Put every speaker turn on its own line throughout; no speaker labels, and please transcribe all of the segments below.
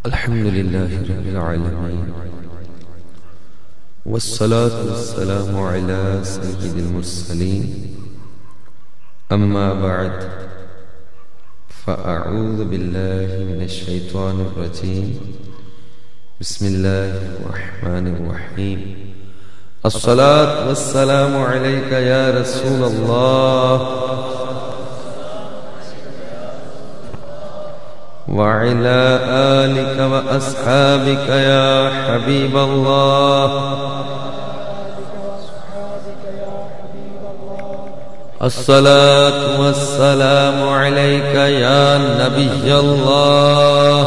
الحمد لله رب العالمين والصلاة والسلام على سيد المرسلين أما بعد فأعوذ بالله من الشيطان الرجيم بسم الله الرحمن الرحيم الصلاة والسلام عليك يا رسول الله وعلى آلك وأصحابك يا حبيب الله الصلاة والسلام عليك يا نبي الله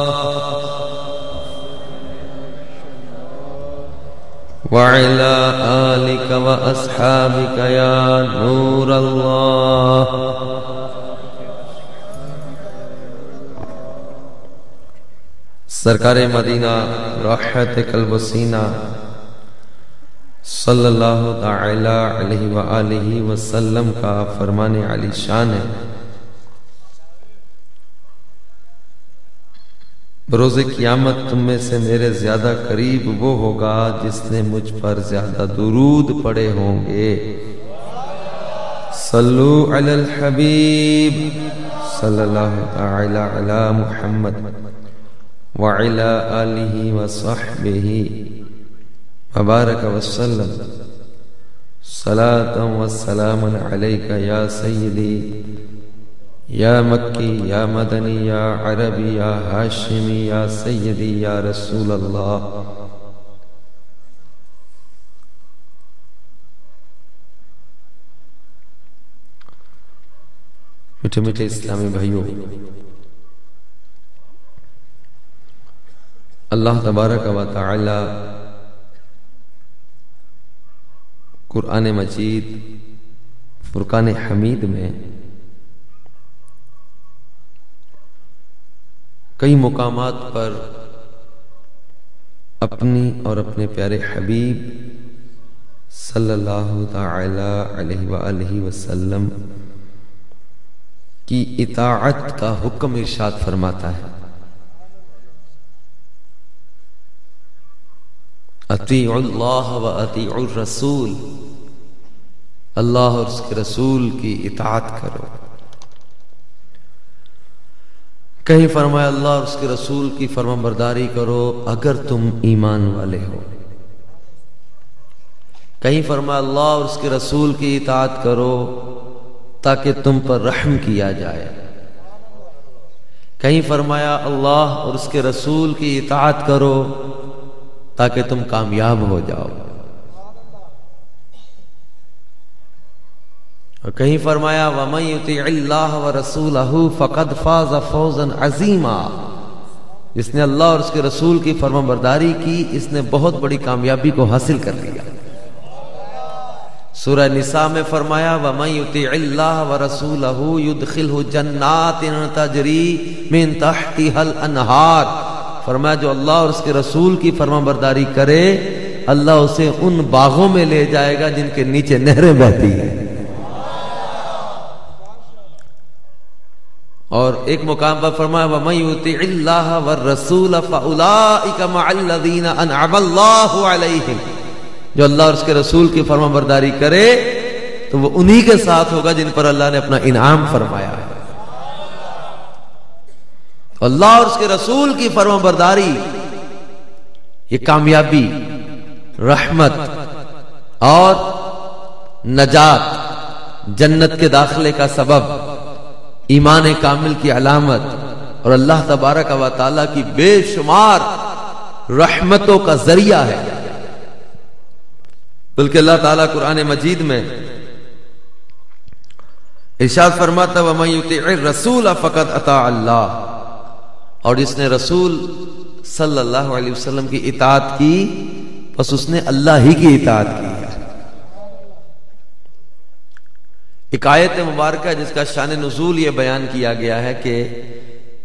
وعلى آلك وأصحابك يا نور الله سرکار مدینہ راحت قلب و سینہ صلی اللہ تعالی علیہ وآلہ وسلم کا فرمان علی شان ہے، بروز قیامت تم میں سے میرے زیادہ قریب وہ ہوگا جس نے مجھ پر زیادہ درود پڑے ہوں گے۔ صلو علی الحبیب صلی اللہ تعالی علی محمد وعلى آلہ وصحبہ وبارک وسلم صلاة والسلام علیک یا سیدی یا مکی یا مدنی یا عربی یا ہاشمی یا سیدی یا رسول اللہ۔ میٹھے میٹھے اسلامی بھائیوں، اللہ تبارک و تعالی قرآن مجید فرقان حمید میں کئی مقامات پر اپنی اور اپنے پیارے حبیب صلی اللہ تعالی علیہ وآلہ وسلم کی اطاعت کا حکم ارشاد فرماتا ہے۔ اطیعوا اللہ و اطیعوا الرسول، اللہ اور اس کے رسول کی اطاعت کرو۔ کہیں فرمایا اللہ اور اس کے رسول کی فرمانبرداری کرو اگر تم ایمان والے ہو، کہیں فرمایا اللہ اور اس کے رسول کی اطاعت کرو تاکہ تم پر رحم کیا جائے، کہیں فرمایا اللہ اور اس کے رسول کی اطاعت کرو تاکہ تم کامیاب ہو جاؤ، اور کہیں فرمایا وَمَن يُطِعِ اللَّهَ وَرَسُولَهُ فَقَدْ فَازَ فَوْزًا عَظِيمًا، جس نے اللہ اور اس کے رسول کی فرمانبرداری کی اس نے بہت بڑی کامیابی کو حاصل کر لیا۔ سورہ نساء میں فرمایا وَمَن يُطِعِ اللَّهَ وَرَسُولَهُ يُدْخِلْهُ جَنَّاتٍ تَجْرِي مِن تَحْتِهَا الْأَنْهَارُ، فرمایا جو اللہ اور اس کے رسول کی فرمانبرداری کرے اللہ اسے ان باغوں میں لے جائے گا جن کے نیچے نہریں بہتی ہیں۔ اور ایک مقام پر فرمایا وَمَن يُطِعِ اللَّهَ وَالرَّسُولَ فَأُولَٰئِكَ مَعَ الَّذِينَ أَنْعَمَ اللَّهُ عَلَيْهِمْ، جو اللہ اور اس کے رسول کی فرمانبرداری کرے تو وہ انہی کے ساتھ ہوگا جن پر اللہ نے اپنا انعام فرمایا ہے۔ اللہ اور اس کے رسول کی فرمانبرداری یہ کامیابی، رحمت اور نجات، جنت کے داخلے کا سبب، ایمان کامل کی علامت اور اللہ تبارک و تعالی کی بے شمار رحمتوں کا ذریعہ ہے۔ بلکہ اللہ تعالیٰ قرآن مجید میں ارشاد فرماتا وَمَن يُطِعِ الرَّسُولَ فَقَدْ أَطَاعَ اللَّهَ، اور جس نے رسول صلی اللہ علیہ وسلم کی اطاعت کی بس اس نے اللہ ہی کی اطاعت کی ہے۔ ایک آیت مبارکہ جس کا شان نزول یہ بیان کیا گیا ہے کہ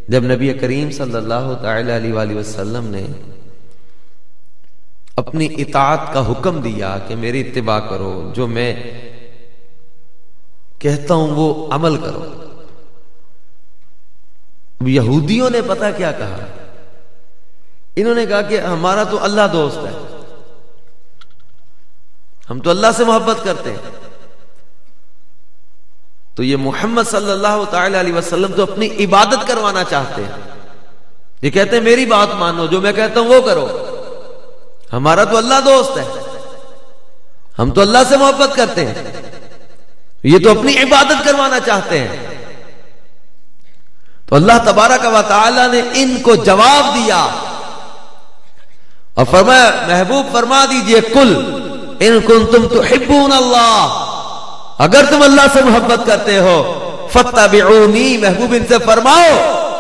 جب نبی کریم صلی اللہ تعالی علیہ وآلہ وسلم نے اپنی اطاعت کا حکم دیا کہ میری اتباع کرو، جو میں کہتا ہوں وہ عمل کرو، یہودیوں نے پتہ کیا کہا انہوں نے کہا کہ ہمارا تو اللہ دوست ہے، ہم تو اللہ سے محبت کرتے ہیں. تو یہ محمد صلی اللہ تعالی علیہ وسلم تو اپنی عبادت کروانا چاہتے ہیں. یہ کہتے ہیں میری بات مانو، جو میں کہتا ہوں وہ کرو، ہمارا تو اللہ دوست ہے، ہم تو اللہ سے محبت کرتے ہیں. یہ تو اپنی عبادت کروانا چاہتے ہیں. تو اللہ تبارک و تعالی نے ان کو جواب دیا اور فرمایا محبوب فرما دیجئے کل ان کنتم تحبون اللہ، اگر تم اللہ سے محبت کرتے ہو فاتبعونی، محبوب ان سے فرماؤ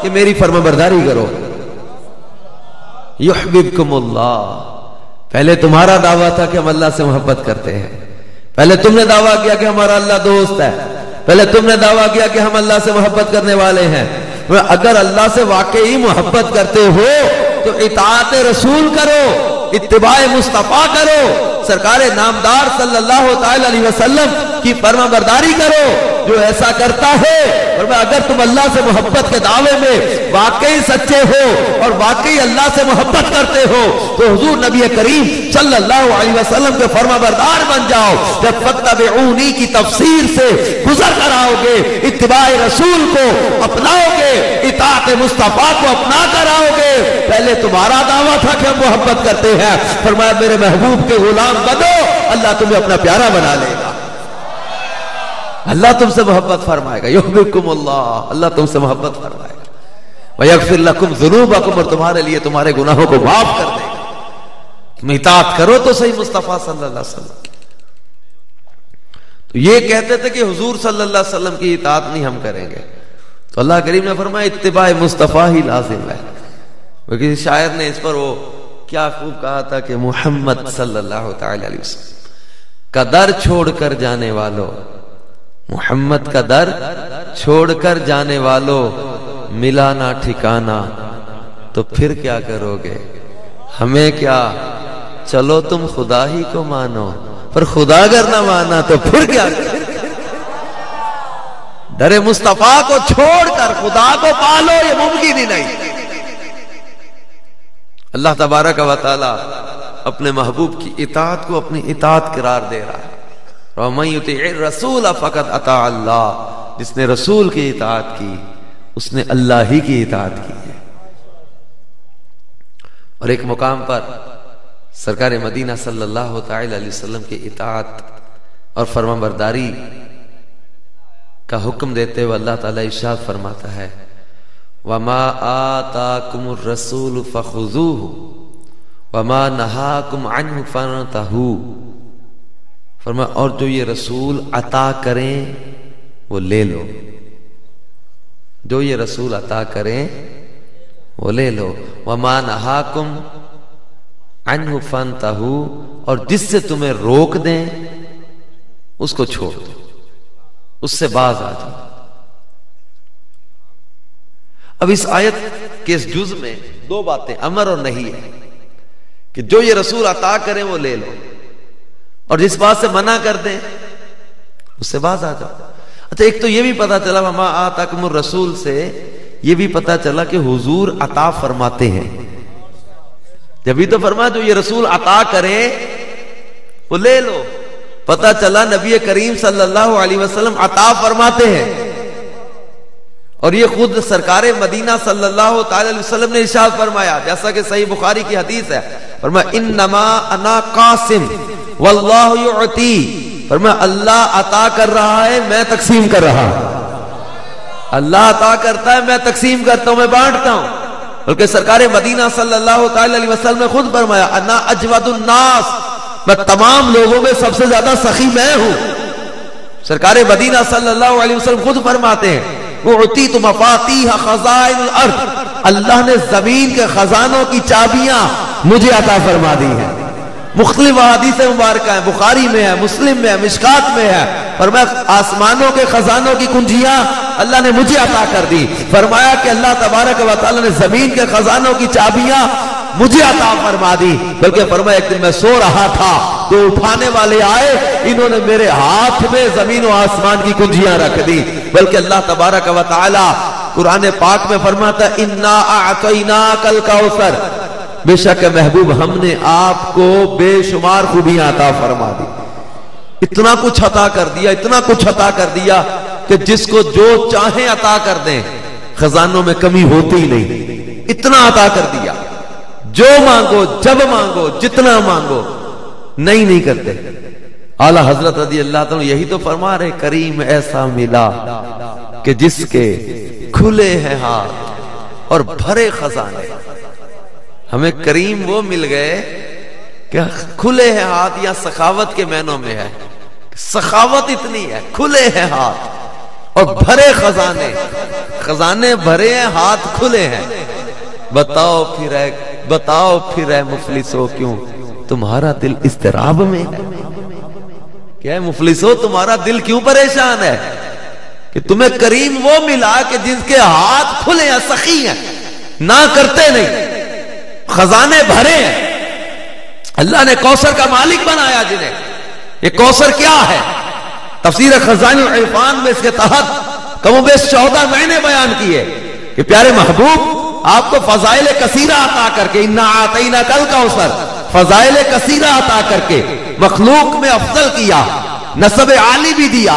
کہ میری فرما برداری کرو. یحببکم اللہ. پہلے تمہارا دعویٰ تھا کہ ہم اللہ سے محبت کرتے ہیں، پہلے تم نے دعویٰ کیا کہ ہمارا اللہ دوست ہے، پہلے تم نے دعویٰ کیا کہ ہم اللہ سے محبت کرنے والے ہیں. اگر اللہ سے واقعی محبت کرتے ہو تو اطاعت رسول کرو، اتباع مصطفیٰ کرو، سرکار نامدار صلی اللہ تعالی علیہ وسلم کی فرما برداری کرو. جو ایسا کرتا ہے، اگر تم اللہ سے محبت کے دعوے میں واقعی سچے ہو اور واقعی اللہ سے محبت کرتے ہو تو حضور نبی کریم صلی اللہ علیہ وسلم کے فرما بردار بن جاؤ. جب فاتبعونی کی تفسیر سے گزر کر آؤ گے، اتباع رسول کو اپناؤ گے، اطاعت مصطفیٰ کو اپنا کر آؤ گے. پہلے تمہارا دعویٰ تھا کہ ہم محبت کرتے ہیں، فرمایا میرے محبوب کے غلام بنو، اللہ تمہیں اپنا پیارا بنا لے گا، اللہ تم سے محبت فرمائے گا. یحببکم اللہ، اللہ تم سے محبت فرمائے گا. ویغفر لکم ذنوبکم، اور تمہارے لیے تمہارے گناہوں کو معاف کر دے گا. تم اطاعت کرو تو صحیح مصطفیٰ صلی اللہ علیہ وسلم کی. تو یہ کہتے تھے کہ حضور صلی اللہ علیہ وسلم کی اطاعت نہیں ہم کریں گے. تو اللہ کریم نے فرمایا اتباع مصطفیٰ ہی لازم ہے. کسی شاعر نے اس پر وہ کیا خوب کہا تھا کہ محمد صلی اللہ تعالی علیہ وسلم کا در چھوڑ کر جانے والوں، محمد کا در چھوڑ کر جانے والوں، ملا نہ ٹھکانا تو پھر کیا کرو گے، ہمیں کیا، چلو تم خدا ہی کو مانو، پر خدا اگر نہ مانا تو پھر کیا کرو. در مصطفیٰ کو چھوڑ کر خدا کو پالو، یہ ممکن ہی نہیں. اللہ تبارک و تعالی اپنے محبوب کی اطاعت کو اپنی اطاعت قرار دے رہا ہے. وَمَن يُطِعِ الرَّسُولَ فَقَدْ أَطَاعَ اللَّهَ، جس نے رسول کی اطاعت کی اس نے اللہ ہی کی اطاعت کی ہے. اور ایک مقام پر سرکار مدینہ صلی اللہ تعالی علیہ وسلم کی اطاعت اور فرمانبرداری کا حکم دیتے ہوئے اللہ تعالی ارشاد فرماتا ہے وَمَا آتَاكُمُ الرَّسُولُ فَخُذُوهُ وَمَا نَهَاكُمْ عَنْهُ فَانْتَهُوا. فرمایا اور جو یہ رسول عطا کریں وہ لے لو، جو یہ رسول عطا کریں وہ لے لو. وَمَا نَهَاكُمْ عَنْهُ فَانْتَهُوا، اور جس سے تمہیں روک دیں اس کو چھوڑ دو، اس سے باز آ جاؤ. اب اس آیت کے اس جز میں دو باتیں امر اور نہیں ہے کہ جو یہ رسول عطا کریں وہ لے لو، اور جس بات سے منع کر دیں اس سے باز آ جاؤ. اچھا ایک تو یہ بھی پتا چلا وما آتاکم الرسول سے یہ بھی پتا چلا کہ حضور عطا فرماتے ہیں. جبھی تو فرمایا جو یہ رسول عطا کرے وہ لے لو. پتا چلا نبی کریم صلی اللہ علیہ وسلم عطا فرماتے ہیں، اور یہ خود سرکار مدینہ صلی اللہ تعالی علیہ وسلم نے ارشاد فرمایا جیسا کہ صحیح بخاری کی حدیث ہے. فرمایا انما انا قاسم واللہ یعطی، فرمایا اللہ عطا کر رہا ہے میں تقسیم کر رہا ہوں. اللہ عطا کرتا ہے میں تقسیم کرتا ہوں، میں بانٹتا ہوں. بلکہ سرکار مدینہ صلی اللہ تعالی علیہ وسلم نے خود فرمایا انا اجود الناس، میں تمام لوگوں میں سب سے زیادہ سخی میں ہوں. سرکار مدینہ صلی اللہ علیہ وسلم خود فرماتے ہیں اعطیت مفاتیح خزائن الارض، اللہ نے زمین کے خزانوں کی چابیاں مجھے عطا فرما دی ہیں. مختلف احادیث مبارکہ ہیں، بخاری میں ہے، مسلم میں ہے، مشکات میں ہے. فرمایا آسمانوں کے خزانوں کی کنجیاں اللہ نے مجھے عطا کر دی. فرمایا کہ اللہ تبارک و تعالی نے زمین کے خزانوں کی چابیاں مجھے عطا فرما دی. بلکہ فرمایا ایک دن میں سو رہا تھا تو اٹھانے والے آئے، انہوں نے میرے ہاتھ میں زمین و آسمان کی کنجیاں رکھ دی. بلکہ اللہ تبارک و تعالی قرآن پاک میں فرماتا انا اعطیناک الکوثر، بے شک محبوب ہم نے آپ کو بے شمار خوبیاں عطا فرما دی، اتنا کچھ عطا کر دیا، اتنا کچھ عطا کر دیا کہ جس کو جو چاہیں عطا کر دیں، خزانوں میں کمی ہوتی ہی نہیں، اتنا عطا کر دیا، جو مانگو جب مانگو جتنا مانگو، نہیں کرتے۔ اعلیٰ حضرت رضی اللہ تعالیٰ یہی تو فرما رہے، کریم ایسا ملا کہ جس کے کھلے ہیں ہاتھ اور بھرے خزانے۔ ہمیں کریم وہ مل گئے کہ کھلے ہیں ہاتھ، یا سخاوت کے معنوں میں ہے، سخاوت اتنی ہے، کھلے ہیں ہاتھ اور بھرے خزانے، خزانے بھرے ہیں، ہاتھ کھلے ہیں۔ بتاؤ پھر اے مفلسو کیوں تمہارا دل اضطراب میں ہے؟ کیا ہے مفلسو، تمہارا دل کیوں پریشان ہے کہ تمہیں کریم وہ ملا کہ جس کے ہاتھ کھلے ہیں، سخی ہیں، نہ کرتے نہیں، خزانے بھرے ہیں۔ اللہ نے کوثر کا مالک بنایا جنہیں۔ یہ کوثر کیا ہے؟ تفسیر خزائن العرفان میں اس کے تحت کم و بیش 14 معنی بیان کیے کہ پیارے محبوب آپ کو فضائل کثیرہ عطا کر کے، انا اعطیناک الکوثر، فضائل کثیرہ عطا کر کے مخلوق میں افضل کیا، نسب عالی بھی دیا،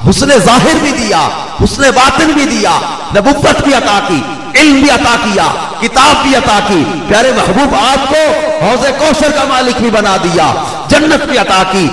حسن ظاہر بھی دیا، حسن باطن بھی دیا، نبوت بھی عطا کی، علم بھی عطا کیا، کتاب بھی عطا کی۔ پیارے محبوب آپ کو حوض کوثر کا مالک بھی بنا دیا، جنت بھی عطا کی،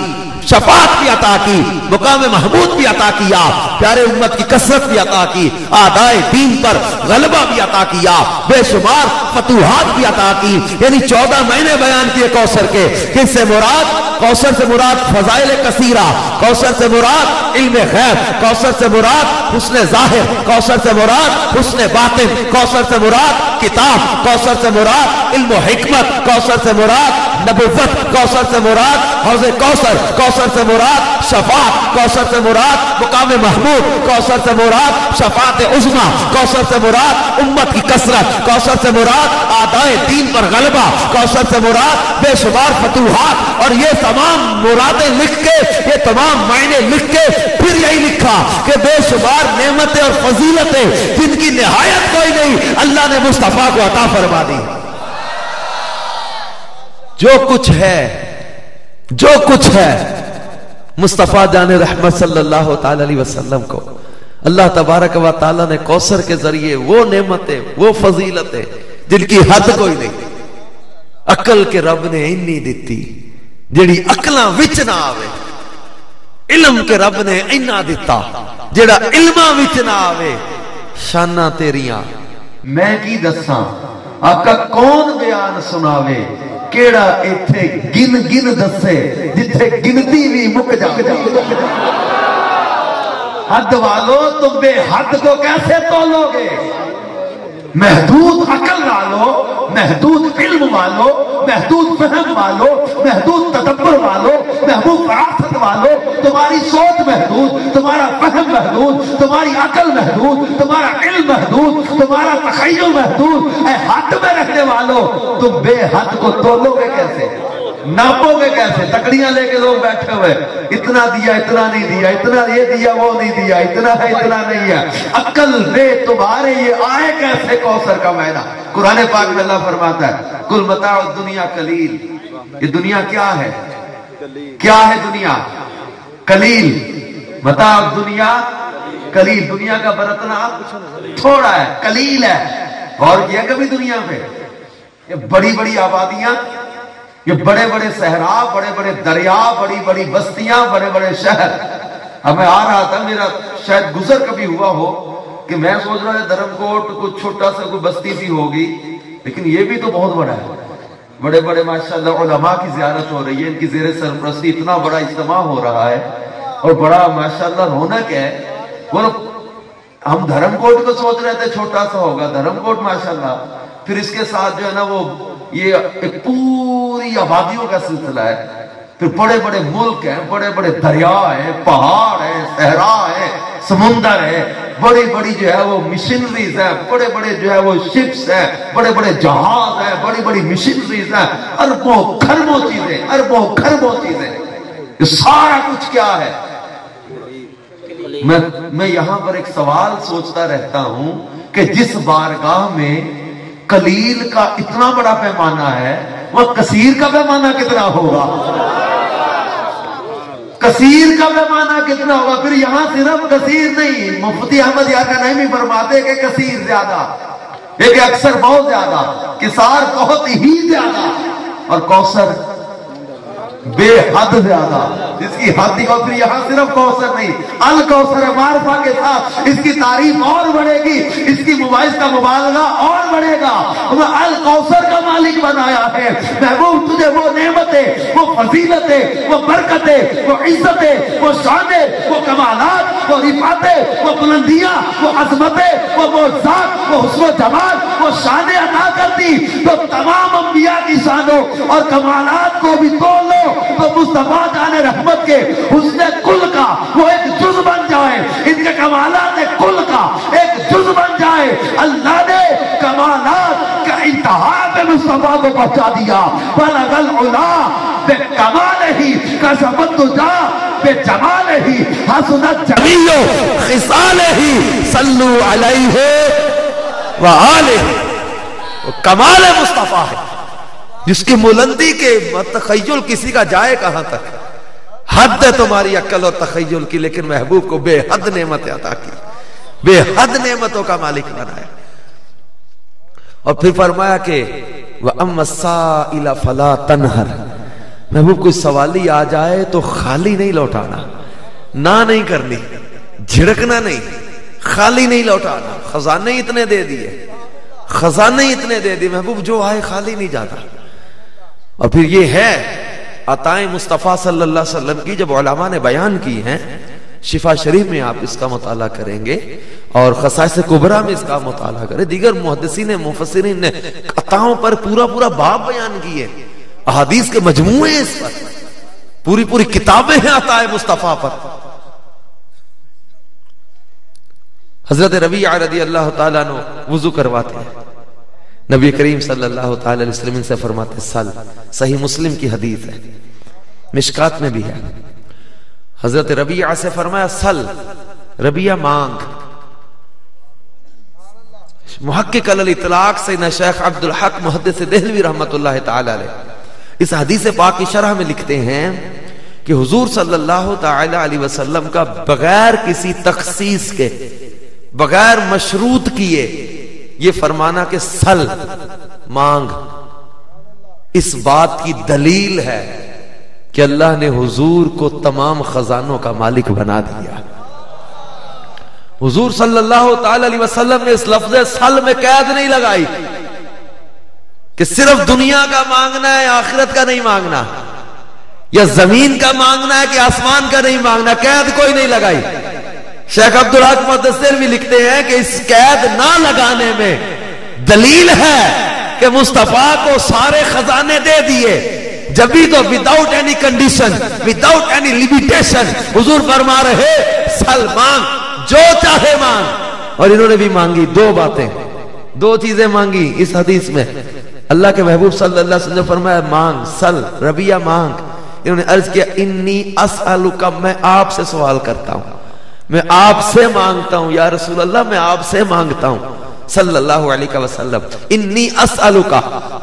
شفاعت بھی عطا کی، مقام محمود بھی عطا کیا، پیارے امت کی کثرت بھی عطا کی، اعدائے دین پر غلبہ بھی عطا کیا، بے شمار فتوحات بھی عطا کی۔ یعنی 14 مہینے بیان کیے کوثر کے، کس سے مراد؟ کوثر سے مراد فضائل کثیرہ، کوثر سے مراد علم غیب، کوثر سے مراد حسن ظاہر، کوثر سے مراد حسن باطن، کوثر سے مراد کتاب، کوثر سے مراد علم و حکمت، کوثر سے مراد نبوت، کوثر سے مراد حوض کوثر، کوثر سے مراد شفاعت، کوثر سے مراد مقام محمود، کوثر سے مراد شفاعت عظمی، کوثر سے مراد امت کی کثرت، کوثر سے مراد اعدائے دین پر غلبہ، کوثر سے مراد بے شمار فتوحات۔ اور یہ تمام مرادیں لکھ کے، یہ تمام معنی لکھ کے پھر یہی لکھا کہ بے شمار نعمتیں اور فضیلتیں جن کی نہایت کوئی نہیں، اللہ نے مصطفیٰ کو عطا فرما دی۔ جو کچھ ہے مصطفیٰ جان رحمت صلی اللہ تعالی علیہ وسلم کو اللہ تبارک و تعالی نے کوثر کے ذریعے وہ نعمتیں، وہ فضیلتیں جن کی حد کوئی نہیں۔ عقل کے رب نے انی دیتی جیڑی عقلاں وچ نہ آوے، علم کے رب نے اینا دیتا جیڑا علماں وچ نہ آوے۔ شاناں تیریاں میں کی دساں، آقا کون بیان سناوے، کیڑا ایتھے گن دسے جتھے گنتی بھی مک جائے۔ حد والو تم بے حد کو کیسے تولو گے؟ محدود عقل والو، محدود علم والو، محدود فہم والو، محدود تدبر والو، محدود فراست والو، تمہاری سوچ محدود، تمہارا فہم محدود، تمہاری عقل محدود، تمہارا علم محدود، تمہارا تخیل محدود، اے حد میں رکھنے والو تم بے حد کو تولو گے کیسے؟ ناپو گے کیسے؟ تکڑیاں لے کے لوگ بیٹھے ہوئے، اتنا دیا اتنا نہیں دیا، اتنا یہ دیا وہ نہیں دیا، اتنا ہے اتنا نہیں ہے۔ عقل میں تمہارے یہ آئے کیسے کوثر کا معنی؟ قرآن پاک میں اللہ فرماتا ہے کل متاع الدنیا قلیل، یہ دنیا کیا ہے؟ کیا ہے دنیا؟ قلیل، متاع الدنیا قلیل، دنیا کا برتنا تھوڑا ہے، قلیل ہے۔ اور کیا کبھی دنیا پہ یہ بڑی بڑی آبادیاں، یہ بڑے بڑے صحرا، بڑے بڑے دریا، بڑی بڑی بستیاں، بڑے بڑے شہر۔ ہمیں آ رہا تھا، میرا شاید گزر کبھی ہوا ہو کہ میں سوچ رہا ہے دھرم کوٹ کچھ چھوٹا سا کوئی بستی سی ہوگی، لیکن یہ بھی تو بہت بڑا ہے۔ بڑے بڑے ماشاءاللہ علماء کی زیارت ہو رہی ہے، ان کی زیر سرپرستی اتنا بڑا اجتماع ہو رہا ہے، اور بڑا ماشاءاللہ رونق ہے۔ ہم دھرم کوٹ کو سوچ رہے تھے چھوٹا سا ہوگا، دھرم کوٹ ماشاءاللہ، پھر اس کے ساتھ جو ہے نا وہ یہ ایک پوری آبادیوں کا سلسلہ ہے، پھر بڑے بڑے ملک ہیں، بڑے بڑے دریا ہیں، پہاڑ ہیں، صحرا ہے، سمندر ہے، بڑی بڑی جو ہے وہ مشنریز ہیں، بڑے بڑے جو ہے وہ شپس ہیں، بڑے بڑے جہاز ہیں، بڑی بڑی مشنریز ہیں، اربوں خربوں چیزیں، اربوں خربوں چیزیں، یہ سارا کچھ کیا ہے؟ میں یہاں پر ایک سوال سوچتا رہتا ہوں کہ جس بارگاہ میں
قلیل کا اتنا بڑا پیمانہ ہے، وہ کثیر کا پیمانہ کتنا ہوگا؟ کثیر کا پیمانہ کتنا ہوگا؟ پھر یہاں صرف کثیر نہیں، مفتی احمد یار کا نہیں فرماتے کہ کثیر زیادہ، ایک اکثر بہت زیادہ، کثار بہت ہی زیادہ، اور کوثر بے حد زیادہ، اس کی حد ہی، اور پھر یہاں صرف کوثر نہیں، الکوثر معرفہ کے ساتھ اس کی تعریف اور بڑھے گی، اس کی مباحث کا مبالغہ اور بڑھے گا۔ وہ الکوثر کا مالک بنایا ہے محبوب تجھے، وہ نعمتیں، وہ فضیلتیں، وہ برکتیں، وہ عزتیں، وہ شانیں، وہ کمالات، وہ رفعتیں، وہ بلندیاں، وہ عظمتیں، وہ معجزات، وہ حسن و جمال، وہ شانیں عطا کرتی تو تمام انبیاء کی شانوں اور کمالات کو بھی توڑ لو تو مصطفیٰ جان رحمت کے حسن کل کا وہ ایک جز بن جائے، ان کے کمالات کل کا ایک جز بن جائے۔ اللہ نے کمالات کا انتہا پہ مصطفیٰ کو پہنچا دیا، بلغ العلا بکمالہ کشف الدجا بجمالہ حسنت جمیع خصالہ صلوا علیہ وآلہ۔ کمال مصطفیٰ ہے جس کی بلندی کے تخیل کسی کا جائے کہاں تک، حد ہے تمہاری عقل اور تخیل کی، لیکن محبوب کو بے حد نعمت عطا کی، بے حد نعمتوں کا مالک بنایا۔ اور پھر فرمایا کہ وَأَمَّا السَّائِلَ فَلَا تَنْهَرْ، محبوب کوئی سوالی آ جائے تو خالی نہیں لوٹانا، نہ نہیں کرنی، جھڑکنا نہیں، خالی نہیں لوٹانا۔ خزانے اتنے دے دیے، خزانے اتنے دے دیے، محبوب جو آئے خالی نہیں جاتا۔ اور پھر یہ ہے عطائیں مصطفیٰ صلی اللہ علیہ وسلم کی جب علماء نے بیان کی ہیں، شفا شریف میں آپ اس کا مطالعہ کریں گے اور خصائص کبریٰ میں اس کا مطالعہ کریں، دیگر محدثین مفسرین نے عطاؤں پر پورا باب بیان کیے، احادیث کے مجموعے ہیں اس پر، پوری کتابیں ہیں عطائیں مصطفیٰ پر۔ حضرت ربیعہ رضی اللہ تعالیٰ عنہ وضو کرواتے ہیں، نبی کریم صلی اللہ تعالی علیہ وسلم سے فرماتے سل، صحیح مسلم کی حدیث ہے، مشکات میں بھی ہے، حضرت ربیعہ سے فرمایا سل، ربیعہ مانگ۔ محقق علی الاطلاق سیدنا شیخ عبد الحق محدث دہلوی رحمت اللہ تعالی علیہ اس حدیث پاک کی شرح میں لکھتے ہیں کہ حضور صلی اللہ تعالی علیہ وسلم کا بغیر کسی تخصیص کے، بغیر مشروط کیے یہ فرمانا کہ سل، مانگ، اس بات کی دلیل ہے کہ اللہ نے حضور کو تمام خزانوں کا مالک بنا دیا۔ حضور صلی اللہ تعالی علیہ وسلم نے اس لفظ سل میں قید نہیں لگائی کہ صرف دنیا کا مانگنا ہے، آخرت کا نہیں مانگنا، یا زمین کا مانگنا ہے کہ آسمان کا نہیں مانگنا، قید کوئی نہیں لگائی۔ شیخ عبدالحق محدث بھی لکھتے ہیں کہ اس قید نہ لگانے میں دلیل ہے کہ مصطفیٰ کو سارے خزانے دے دیے، جبھی تو without any condition, without any limitation حضور فرما رہے سل، مانگ، جو چاہے مانگ۔ اور انہوں نے بھی مانگی دو باتیں، دو چیزیں مانگی اس حدیث میں۔ اللہ کے محبوب صلی اللہ علیہ وسلم نے فرمایا مانگ، سل، ربیعہ مانگ۔ انہوں نے عرض کیا انی اسألک، میں آپ سے سوال کرتا ہوں، میں آپ سے مانگتا ہوں یا رسول اللہ، میں آپ سے مانگتا ہوں صلی اللہ علیہ وسلم، انی اسألک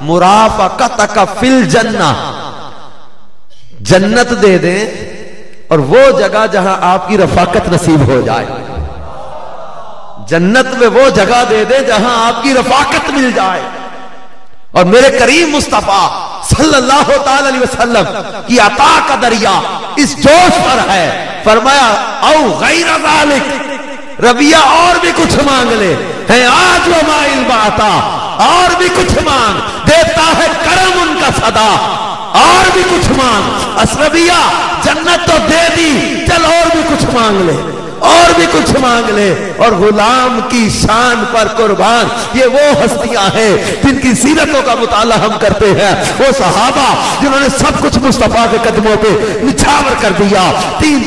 مرافقتک فی الجنہ، جنت دے دیں اور وہ جگہ جہاں آپ کی رفاقت نصیب ہو جائے، جنت میں وہ جگہ دے دیں جہاں آپ کی رفاقت مل جائے۔ اور میرے کریم مصطفیٰ صلی اللہ تعالی علیہ وسلم کی عطا کا دریا اس جوش پر ہے، فرمایا او غیر ذالک، ربیعہ اور بھی کچھ مانگ لے، ہے آج وہ مائل باتا، اور بھی کچھ مانگ، دیتا ہے کرم ان کا صدا، اور بھی کچھ مانگ۔ ربیعہ جنت تو دے دی، چل اور بھی کچھ مانگ لے، اور بھی کچھ مانگ لے۔ اور غلام کی شان پر قربان، یہ وہ ہستیاں ہیں جن کی سیرتوں کا مطالعہ ہم کرتے ہیں، وہ صحابہ جنہوں نے سب کچھ مصطفیٰ کے قدموں پہ نچھاور کر دیا، تین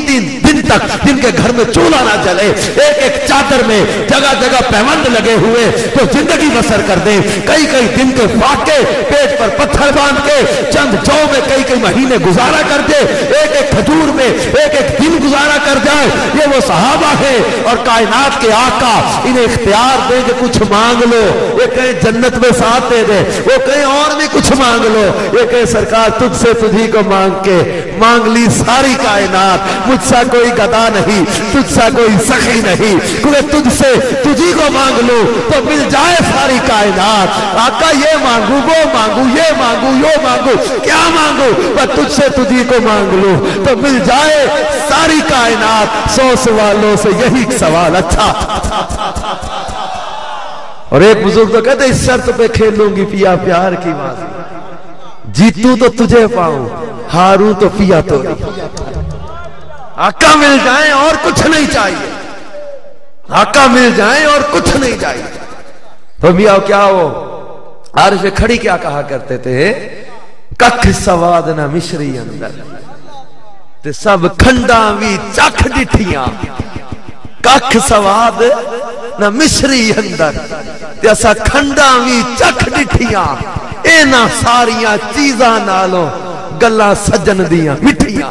دن تک جن کے گھر میں چولہا نہ جلے، ایک چادر میں جگہ جگہ پیوند لگے ہوئے تو زندگی بسر کر دیں، کئی دن کے فاقے پیٹ پر پتھر باندھ کے چند جو میں کئی مہینے گزارا کر دے، ایک کھجور میں ایک دن گزارا کر جائے، یہ وہ صحابہ ہے۔ اور کائنات کے
کہ آقا انہیں اختیار دے کہ کچھ مانگ لو، یہ کہیں جنت میں ساتھ دے دے، وہ کہیں اور بھی کچھ مانگ لو، یہ کہیں سرکار تجھ سے تجھی کو مانگ کے مانگ لی ساری کائنات، مجھ سا کوئی گدا نہیں، تجھ سا کوئی سخی نہیں، کیونکہ تجھ سے تجھی کو مانگ لو تو مل جائے ساری کائنات۔ آقا یہ مانگو وہ مانگو یہ مانگو یہ مانگو، کیا مانگو؟ بس تجھ سے تجھی کو مانگ لو تو مل جائے ساری کائنات۔ 100 سوالوں سے یہی سوال اچھا۔ اور ایک بزرگ تو کہتے اس شرط پہ کھیلوں گی پیا پیار کی بازی، جیتوں تو تجھے پاؤں ہاروں تو پیا تو آقا مل جائیں اور کچھ نہیں چاہیے، آقا مل جائیں اور کچھ نہیں چاہیے۔ تو میاں کیا ہو عارف کھڑی کیا کہا کرتے تھے، ککھ سواد نہ مشری اندر تے سب کھنڈاں وی چکھ ڈٹھیاں، ککھ سواد نہ مشری اندر تے اسا کھنڈاں وی چکھ ڈٹھیاں، اینا ساریاں چیزاں نالوں گلاں سجن دیاں مٹھیاں۔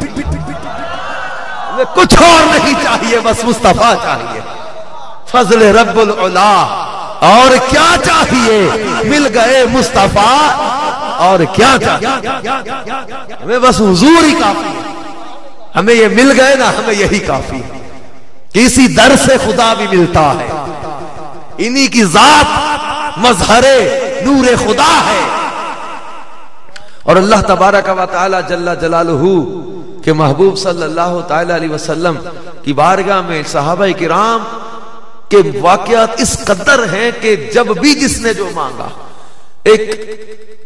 کچھ اور نہیں چاہیے، بس مصطفیٰ چاہیے، فضل رب العلا، اور کیا چاہیے؟ مل گئے مصطفیٰ، اور کیا چاہیے؟ ہمیں بس حضور ہی کافی ہے، ہمیں یہ مل گئے نا، ہمیں یہی کافی ہے کہ اسی در سے خدا بھی ملتا ہے، انہی کی ذات مظہر نور خدا ہے۔ اور اللہ تبارک و تعالی جل جلالہ کہ محبوب صلی اللہ تعالی علیہ وسلم کی بارگاہ میں صحابہ کرام کے واقعات اس قدر ہیں کہ جب بھی جس نے جو مانگا، ایک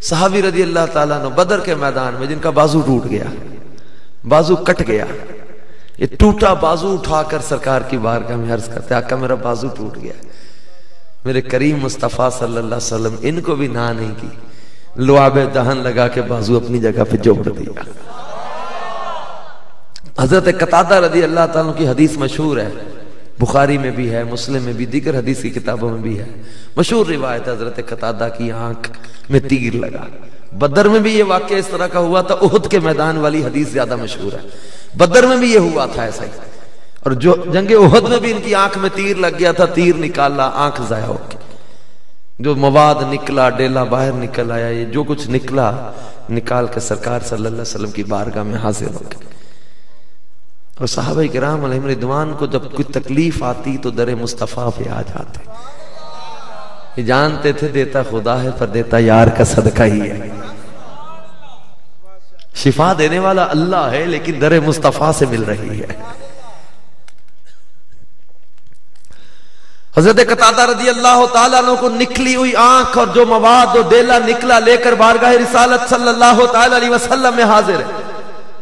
صحابی رضی اللہ تعالیٰ عنہ بدر کے میدان میں جن کا بازو ٹوٹ گیا، بازو کٹ گیا، یہ ٹوٹا بازو اٹھا کر سرکار کی بارگاہ میں عرض کرتے آقا میرا بازو ٹوٹ گیا، میرے کریم مصطفیٰ صلی اللہ علیہ وسلم ان کو بھی نہ نہیں کی، لعاب دہن لگا کے بازو اپنی جگہ پہ جوڑ دیا۔ حضرت قتادہ رضی اللہ تعالیٰ کی حدیث مشہور ہے، بخاری میں بھی ہے، مسلم میں بھی، دیگر حدیث کی کتابوں میں بھی ہے، مشہور روایت ہے حضرت قتادہ کی آنکھ میں تیر لگا۔ بدر میں بھی یہ واقعہ اس طرح کا ہوا تھا، احد کے میدان والی حدیث زیادہ مشہور ہے، بدر میں بھی یہ ہوا تھا ایسا ہی، اور جو جنگ احد میں بھی ان کی آنکھ میں تیر لگ گیا تھا، تیر نکالا، آنکھ ضائع ہو گئی، جو مواد نکلا ڈیلا باہر نکل آیا، یہ جو کچھ نکلا نکال کے سرکار صلی اللہ علیہ وسلم کی بارگاہ میں حاضر ہو گئے۔ اور صحابہ کرام علیہم رضوان کو جب کوئی تکلیف آتی تو در مصطفیٰ پہ آ جاتے، یہ جانتے تھے دیتا خدا ہے پر دیتا یار کا صدقہ ہی ہے، شفا دینے والا اللہ ہے لیکن در مصطفیٰ سے مل رہی ہے۔ حضرت قتادہ رضی اللہ تعالیٰ عنہ کو نکلی ہوئی آنکھ اور جو مواد و ڈیلا نکلا لے کر بارگاہ رسالت صلی اللہ تعالیٰ علیہ وسلم میں حاضر ہے،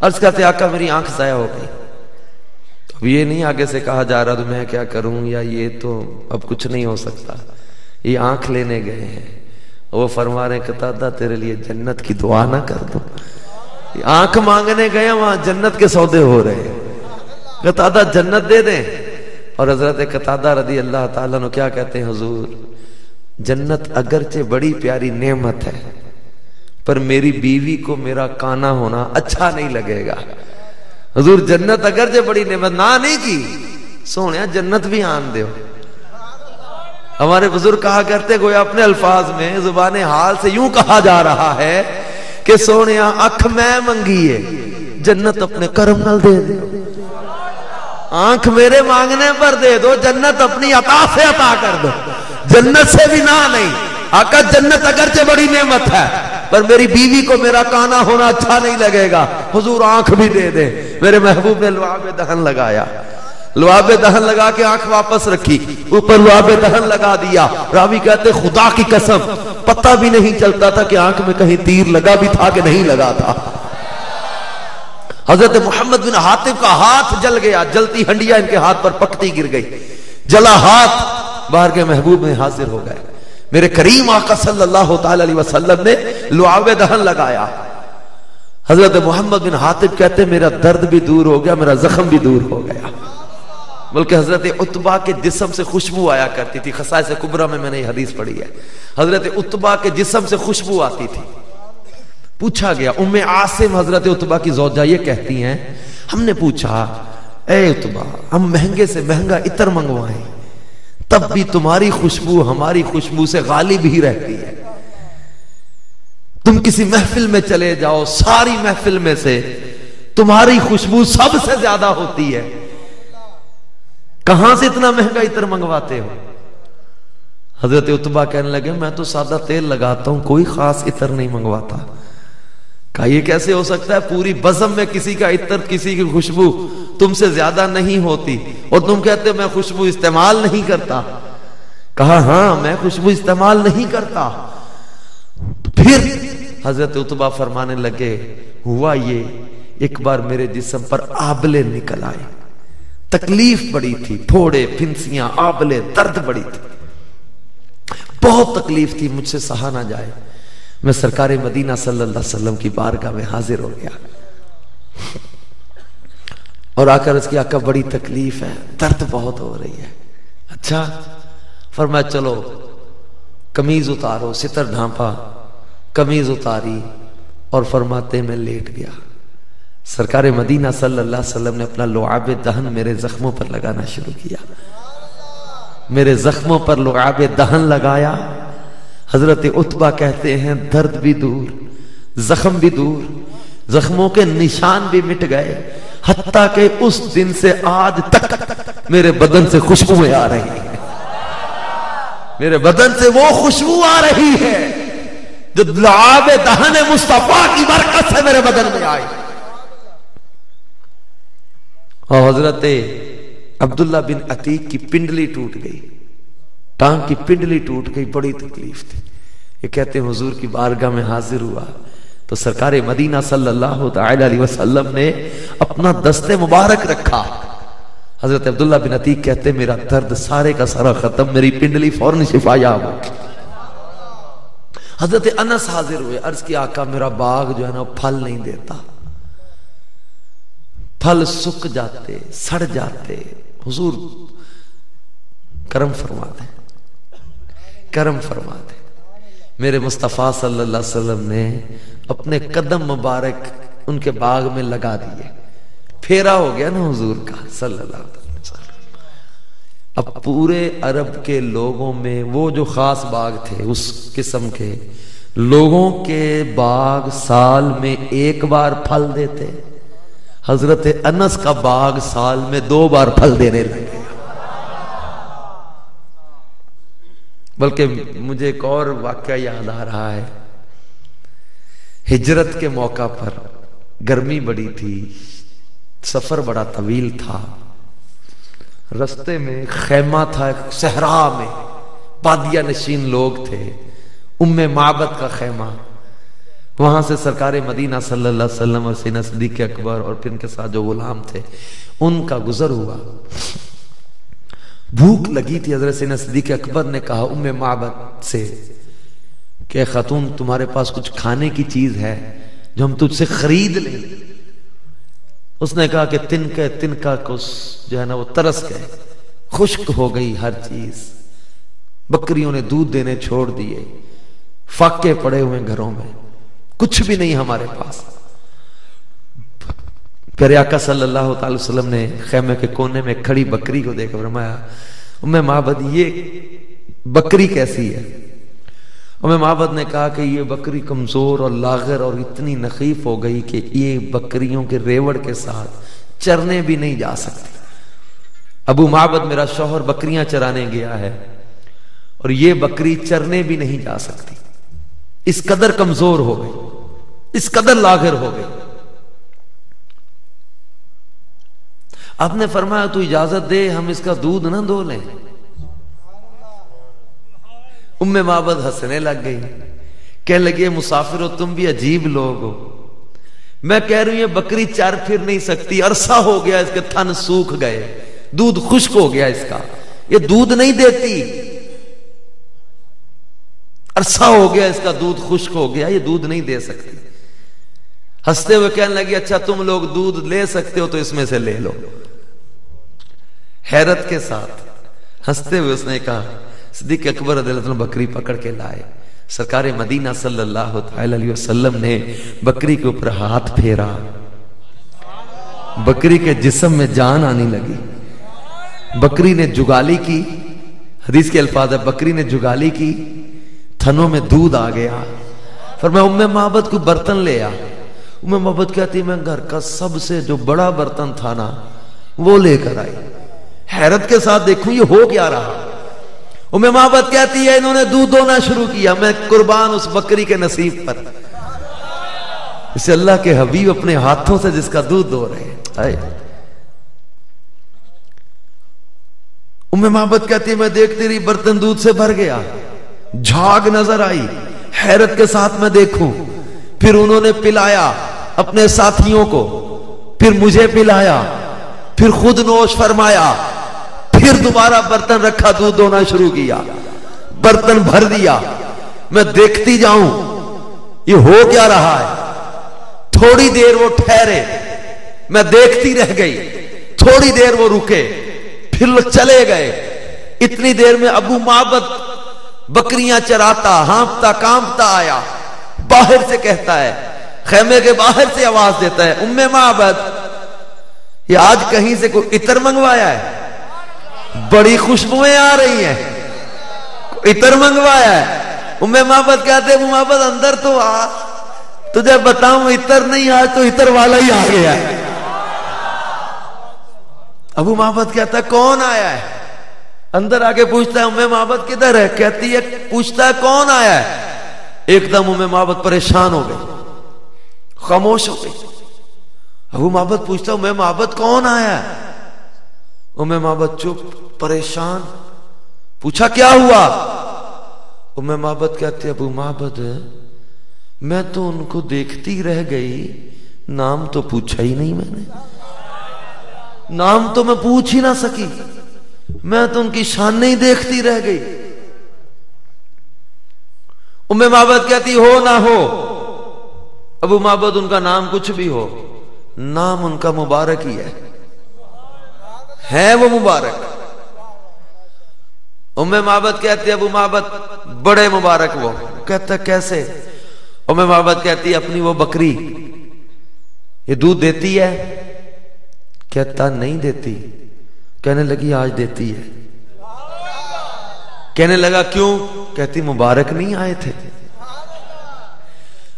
عرض کرتے آقا میری آنکھ ضائع ہو گئی۔ اب یہ نہیں آگے سے کہا جا رہا تو میں کیا کروں، یا یہ تو اب کچھ نہیں ہو سکتا، یہ آنکھ لینے گئے ہیں، وہ فرما رہے قتادہ تیرے لیے جنت کی دعا نہ کر دوں، یہ آنکھ مانگنے گئے وہاں جنت کے سودے ہو رہے ہیں، قتادہ جنت دے دیں۔ اور حضرت قتادہ رضی اللہ تعالیٰ عنہ کیا کہتے ہیں، حضور جنت اگرچہ بڑی پیاری نعمت ہے پر میری بیوی کو میرا کانا ہونا اچھا نہیں لگے گا۔ حضور جنت اگرچہ بڑی نعمت، نہ نہیں کی، سونے جنت بھی آن دے۔ ہمارے بزرگ کہا کرتے گویا اپنے الفاظ میں زبان حال سے یوں کہا جا رہا ہے کہ سونے اکھ میں منگی ہے جنت اپنے کرم نال دے دے، آنکھ میرے مانگنے پر دے دو، جنت اپنی عطا سے عطا کر دو، جنت سے بھی نہ نہیں۔ آقا جنت اگرچہ بڑی نعمت ہے پر میری بیوی کو میرا کانا ہونا اچھا نہیں لگے گا، حضور آنکھ بھی دے دے۔ میرے محبوب نے لعاب دہن لگایا، لعاب دہن لگا کے آنکھ واپس رکھی، اوپر لعاب دہن لگا دیا۔ راوی کہتے خدا کی قسم پتہ بھی نہیں چلتا تھا کہ آنکھ میں کہیں تیر لگا بھی تھا کہ نہیں لگا تھا۔ حضرت محمد بن حاتب کا ہاتھ جل گیا، جلتی ہنڈیا ان کے ہاتھ پر پکتی گر گئی، جلا ہاتھ باہر کے محبوب میں حاضر ہو گئے۔ میرے کریم آقا صلی اللہ تعالی علیہ وسلم نے لعاب دہن لگایا۔ حضرت محمد بن حاتب کہتے میرا درد بھی دور ہو گیا، میرا زخم بھی دور ہو گیا، بلکہ حضرت عتبہ کے جسم سے خوشبو آیا کرتی تھی۔ خصائص کبریٰ میں نے یہ حدیث پڑھی ہے، حضرت عتبہ کے جسم سے خوشبو آتی تھی۔ پوچھا گیا، ام عاصم حضرت عتبہ کی زوجہ یہ کہتی ہیں، ہم نے پوچھا اے عتبہ ہم مہنگے سے مہنگا عطر منگوائیں تب بھی تمہاری خوشبو ہماری خوشبو سے غالب ہی رہتی ہے. تم کسی محفل میں چلے جاؤ، ساری محفل میں سے تمہاری خوشبو سب سے زیادہ ہوتی ہے. کہاں سے اتنا مہنگا عطر منگواتے ہو؟ حضرت عتبہ کہنے لگے میں تو سادہ تیل لگاتا ہوں، کوئی خاص عطر نہیں منگواتا. کہا یہ کیسے ہو سکتا ہے؟ پوری بزم میں کسی کا عطر، کسی کی خوشبو تم سے زیادہ نہیں ہوتی اور تم کہتے میں خوشبو استعمال نہیں کرتا. کہا ہاں میں خوشبو استعمال نہیں کرتا. پھر حضرت عتبہ فرمانے لگے ہوا یہ، ایک بار میرے جسم پر آبلے نکل آئے، تکلیف بڑی تھی، پھوڑے پھنسیاں آبلے، درد بڑی تھی، بہت تکلیف تھی، مجھ سے سہا نہ جائے. میں سرکار مدینہ صلی اللہ علیہ وسلم کی بارگاہ میں حاضر ہو گیا اور آ کر اس کی آقا بڑی تکلیف ہے، درد بہت ہو رہی ہے. اچھا، فرمایا چلو قمیض اتارو. ستر ڈھانپا، قمیض اتاری اور فرماتے میں لیٹ گیا. سرکار مدینہ صلی اللہ علیہ وسلم نے اپنا لعاب دہن میرے زخموں پر لگانا شروع کیا. میرے زخموں پر لعاب دہن لگایا. حضرت عتبہ کہتے ہیں درد بھی دور، زخم بھی دور، زخموں کے نشان بھی مٹ گئے، حتیٰ کہ اس دن سے آج تک میرے بدن سے خوشبویں آ رہی ہیں. میرے بدن سے وہ خوشبو آ رہی ہے جو لعاب دہن مصطفیٰ کی برکت سے میرے بدن میں آئی. اور حضرت عبداللہ بن عتیق کی پنڈلی ٹوٹ گئی، ٹانگ کی پنڈلی ٹوٹ گئی، بڑی تکلیف تھی. یہ کہتے ہیں حضور کی بارگاہ میں حاضر ہوا تو سرکار مدینہ صلی اللہ علیہ وسلم نے اپنا دست مبارک رکھا. حضرت عبداللہ بن عتیق کہتے ہیں میرا درد سارے کا سارا ختم، میری پنڈلی فوراً شفا یاب ہو. حضرت انس حاضر ہوئے، عرض کی آقا میرا باغ جو ہے نا پھل نہیں دیتا، پھل سک جاتے، سڑ جاتے، حضور کرم فرما دیں، کرم فرما دیں. میرے مصطفیٰ صلی اللہ علیہ وسلم نے اپنے قدم مبارک ان کے باغ میں لگا دیے. پھیرا ہو گیا نا حضور کا صلی اللہ علیہ وسلم. اب پورے عرب کے لوگوں میں وہ جو خاص باغ تھے اس قسم کے لوگوں کے باغ سال میں ایک بار پھل دیتے، حضرت انس کا باغ سال میں 2 بار پھل دینے لگے. بلکہ مجھے ایک اور واقعہ یاد آ رہا ہے. ہجرت کے موقع پر گرمی بڑی تھی، سفر بڑا طویل تھا، رستے میں خیمہ تھا، صحرا میں بادیہ نشین لوگ تھے، ام معبد کا خیمہ. وہاں سے سرکار مدینہ صلی اللہ علیہ وسلم اور سیدنا صدیق اکبر اور پھر ان کے ساتھ جو غلام تھے ان کا گزر ہوا. بھوک لگی تھی. حضرت سیدنا صدیق اکبر نے کہا ام معبد سے کہ خاتون تمہارے پاس کچھ کھانے کی چیز ہے جو ہم تجھ سے خرید لیں؟ اس نے کہا کہ تنکا کچھ جو ہے نا وہ ترس گئے، خشک ہو گئی ہر چیز، بکریوں نے دودھ دینے چھوڑ دیے، فاقے پڑے ہوئے گھروں میں، کچھ بھی نہیں ہمارے پاس. پیارے آقا صلی اللہ تعالی وسلم نے خیمے کے کونے میں کھڑی بکری کو دیکھ فرمایا ام معبد یہ بکری کیسی ہے؟ ام معبد نے کہا کہ یہ بکری کمزور اور لاغر اور اتنی نخیف ہو گئی کہ یہ بکریوں کے ریوڑ کے ساتھ چرنے بھی نہیں جا سکتی. ابو معبد میرا شوہر بکریاں چرانے گیا ہے اور یہ بکری چرنے بھی نہیں جا سکتی، اس قدر کمزور ہو گئی، اس قدر لاغر ہو گئی. آپ نے فرمایا تو اجازت دے ہم اس کا دودھ نہ دو لیں. ام معبد ہنسنے لگ گئی، کہنے لگے مسافر ہو تم بھی عجیب لوگ ہو، میں کہہ رہی ہوں یہ بکری چر پھر نہیں سکتی، عرصہ ہو گیا اس کے تھن سوکھ گئے، دودھ خشک ہو گیا اس کا، یہ دودھ نہیں دیتی، عرصہ ہو گیا اس کا دودھ خشک ہو گیا، یہ دودھ نہیں دے سکتی. ہنستے ہوئے کہنے لگی اچھا تم لوگ دودھ لے سکتے ہو تو اس میں سے لے لو. حیرت کے ساتھ ہنستے ہوئے اس نے کہا، صدیق اکبر رضی اللہ عنہ بکری پکڑ کے لائے، سرکار مدینہ صلی اللہ علیہ وسلم نے بکری کے اوپر ہاتھ پھیرا، بکری کے جسم میں جان آنے لگی، بکری نے جگالی کی، حدیث کے الفاظ ہے بکری نے جگالی کی, تھنوں میں دودھ آ گیا, فرمایا ام معبد کو برتن لے آ. ام معبد کہتی میں گھر کا سب سے جو بڑا برتن تھا نا وہ لے کر آئی. حیرت کے ساتھ دیکھوں یہ ہو کیا رہا. ام معبد کہتی ہے انہوں نے دودھ دونا شروع کیا, میں قربان اس بکری کے نصیب پر. اسے اللہ کے حبیب اپنے ہاتھوں سے جس کا دودھ دو رہے ہیں. ام معبد کہتی ہے میں دیکھتی رہی برتن دودھ سے بھر گیا, جھاگ نظر آئی, حیرت کے ساتھ میں دیکھوں. پھر انہوں نے پلایا اپنے ساتھیوں کو, پھر مجھے پلایا, پھر خود نوش فرمایا, پھر دوبارہ برتن رکھا, دودھ دونا شروع کیا, برتن بھر دیا. میں دیکھتی جاؤں یہ ہو کیا رہا ہے. تھوڑی دیر وہ ٹھہرے, میں دیکھتی رہ گئی. تھوڑی دیر وہ رکے, پھر چلے گئے. اتنی دیر میں ابو معبد بکریاں چراتا ہانپتا کانپتا آیا. باہر سے کہتا ہے, خیمے کے باہر سے آواز دیتا ہے, ام معبد یہ آج کہیں سے کوئی عطر منگوایا ہے؟ بڑی خوشبوئیں آ رہی ہیں, عطر منگوایا ہے؟ ام معبد کہتے ام معبد اندر تو آ, تجھے بتاؤں عطر نہیں, آج تو عطر والا ہی آ گیا ہے. ابو معبد کہتا ہے کون آیا ہے؟ اندر آگے پوچھتا ہے ام معبد کدھر ہے؟ کہتی ہے, پوچھتا ہے کون آیا ہے؟ ایک دم ام معبد پریشان ہو گئی, خاموش ہو گئی. ابو معبد پوچھتا ام معبد کون آیا ہے؟ ام معبد چپ, پریشان. پوچھا کیا ہوا؟ ام معبد کہتے ہیں ابو معبد میں تو ان کو دیکھتی رہ گئی, نام تو پوچھا ہی نہیں میں نے, نام تو میں پوچھ ہی نہ سکی, میں تو ان کی شان نہیں دیکھتی رہ گئی. ام معبد کہتی ہو نہ ہو, ابو معبد ان کا نام کچھ بھی ہو, نام ان کا مبارک ہی ہے وہ مبارک. ام معبد کہتی ابو معبد بڑے مبارک وہ. کہتا کیسے؟ ام معبد کہتی اپنی وہ بکری یہ دودھ دیتی ہے؟ کہتا نہیں دیتی. کہنے لگی آج دیتی ہے. کہنے لگا کیوں؟ کہتی مبارک نہیں آئے تھے.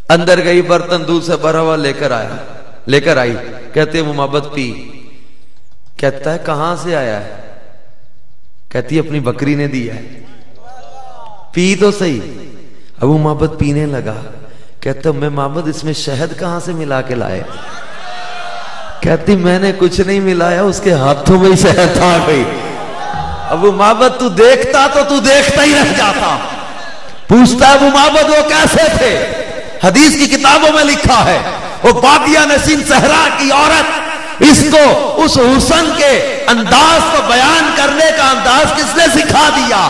اندر گئی, برتن دودھ سے بھرا ہوا لے کر آئی. کہتے وہ محبت پی. کہتا ہے کہاں سے آیا ہے؟ کہتی اپنی بکری نے دیا ہے. پی تو صحیح. ابو محبت پینے لگا. کہتا میں محمد اس میں شہد کہاں سے ملا کے لائے؟ کہتی میں نے کچھ نہیں ملایا, اس کے ہاتھوں میں شہد آ گئی. ابو محمد تو دیکھتا تو تو دیکھتا ہی رہ جاتا. پوچھتا ابو محمد وہ کیسے تھے؟ حدیث کی کتابوں میں لکھا ہے وہ بادیہ نشین صحرا کی عورت, اس کو اس حسن کے انداز کو بیان کرنے کا انداز کس نے سکھا دیا؟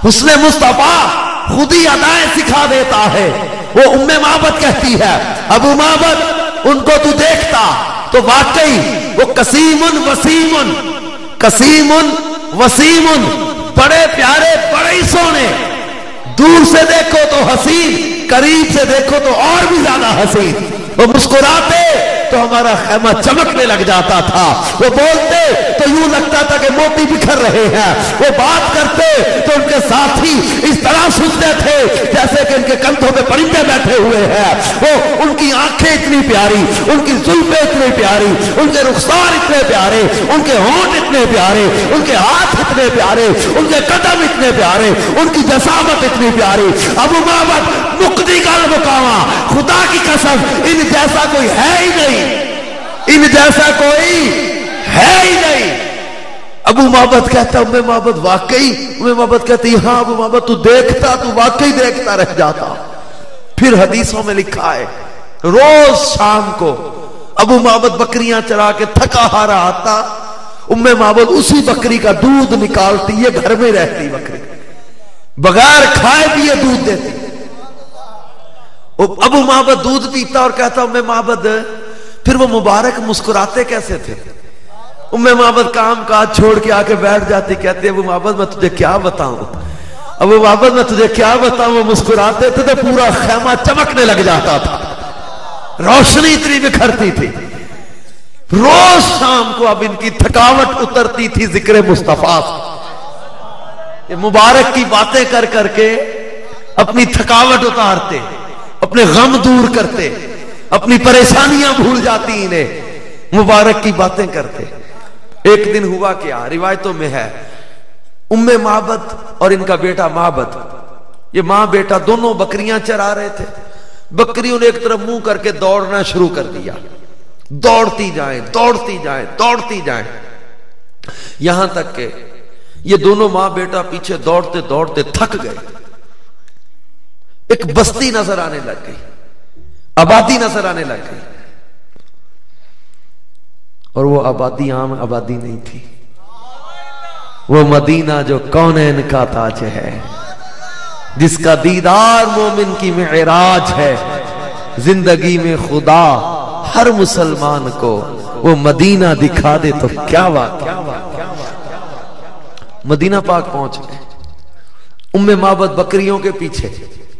حسن مصطفیٰ خود ہی ادائیں سکھا دیتا ہے. وہ ام معبد کہتی ہے ابو معبد ان کو تو دیکھتا تو واقعی وہ قسیم وسیم, بڑے پیارے, بڑے ہی سونے. دور سے دیکھو تو حسین, قریب سے دیکھو تو اور بھی زیادہ حسین. وہ مسکراتے تو ہمارا خیمہ چمکنے لگ جاتا تھا. وہ بولتے تو یوں لگتا تھا کہ موتی بکھر رہے ہیں. وہ بات کرتے تو ان کے ساتھی اس طرح سنتے تھے جیسے کہ ان کے کندھوں پہ پرندے بیٹھے ہوئے ہیں. وہ ان کی آنکھیں اتنی پیاری, ان کی زلفیں اتنی پیاری, ان کے رخسار اتنے پیارے, ان کے ہونٹ اتنے پیارے, ان کے ہاتھ اتنے پیارے, ان کے قدم اتنے پیارے, ان کی جسامت اتنی پیاری. ابو محمد مقدی کا مقامہ, خدا کی قسم ان جیسا کوئی ہے ہی نہیں, ان جیسا کوئی ہے ہی نہیں. ابو محمد کہتا ام محمد واقعی, ام محمد کہتی ہاں ابو محمد تو دیکھتا, تو واقعی دیکھتا رہ جاتا. پھر حدیثوں میں لکھا ہے روز شام کو ابو محمد بکریاں چرا کے تھکا ہارا آتا, ام محمد اسی بکری کا دودھ نکالتی, یہ گھر میں رہتی بکری, بغیر کھائے پیے دودھ دیتی. ابو محمد دودھ پیتا اور کہتا ام محمد پھر وہ مبارک مسکراتے کیسے تھے؟ ام محمد کام کاج چھوڑ کے آ کے بیٹھ جاتی. کہتے ابو محمد میں تجھے کیا بتاؤں, ابو محمد میں تجھے کیا بتاؤں. وہ مسکراتے تھے تو پورا خیمہ چمکنے لگ جاتا تھا, روشنی اتنی بکھرتی تھی. روز شام کو اب ان کی تھکاوٹ اترتی تھی ذکر مصطفیٰ. یہ مبارک کی باتیں کر کر کے اپنی تھکاوٹ اتارتے، اپنے غم دور کرتے، اپنی پریشانیاں بھول جاتی، انہیں مبارک کی باتیں کرتے۔ ایک دن ہوا کیا، روایتوں میں ہے، ام معبد اور ان کا بیٹا معبد، یہ ماں بیٹا دونوں بکریاں چرا رہے تھے۔ بکریوں نے ایک طرف منہ کر کے دوڑنا شروع کر دیا، دوڑتی جائیں دوڑتی جائیں دوڑتی جائیں، یہاں تک کہ یہ دونوں ماں بیٹا پیچھے دوڑتے دوڑتے تھک گئے۔ ایک بستی نظر آنے لگ گئی، آبادی نظر آنے لگ گئی، اور وہ آبادی عام آبادی نہیں تھی، وہ مدینہ جو کونین کا تاج ہے، جس کا دیدار مومن کی معراج ہے۔ زندگی میں خدا ہر مسلمان کو وہ مدینہ دکھا دے تو کیا بات۔ مدینہ پاک پہنچ گئے، ام معبد بکریوں کے پیچھے،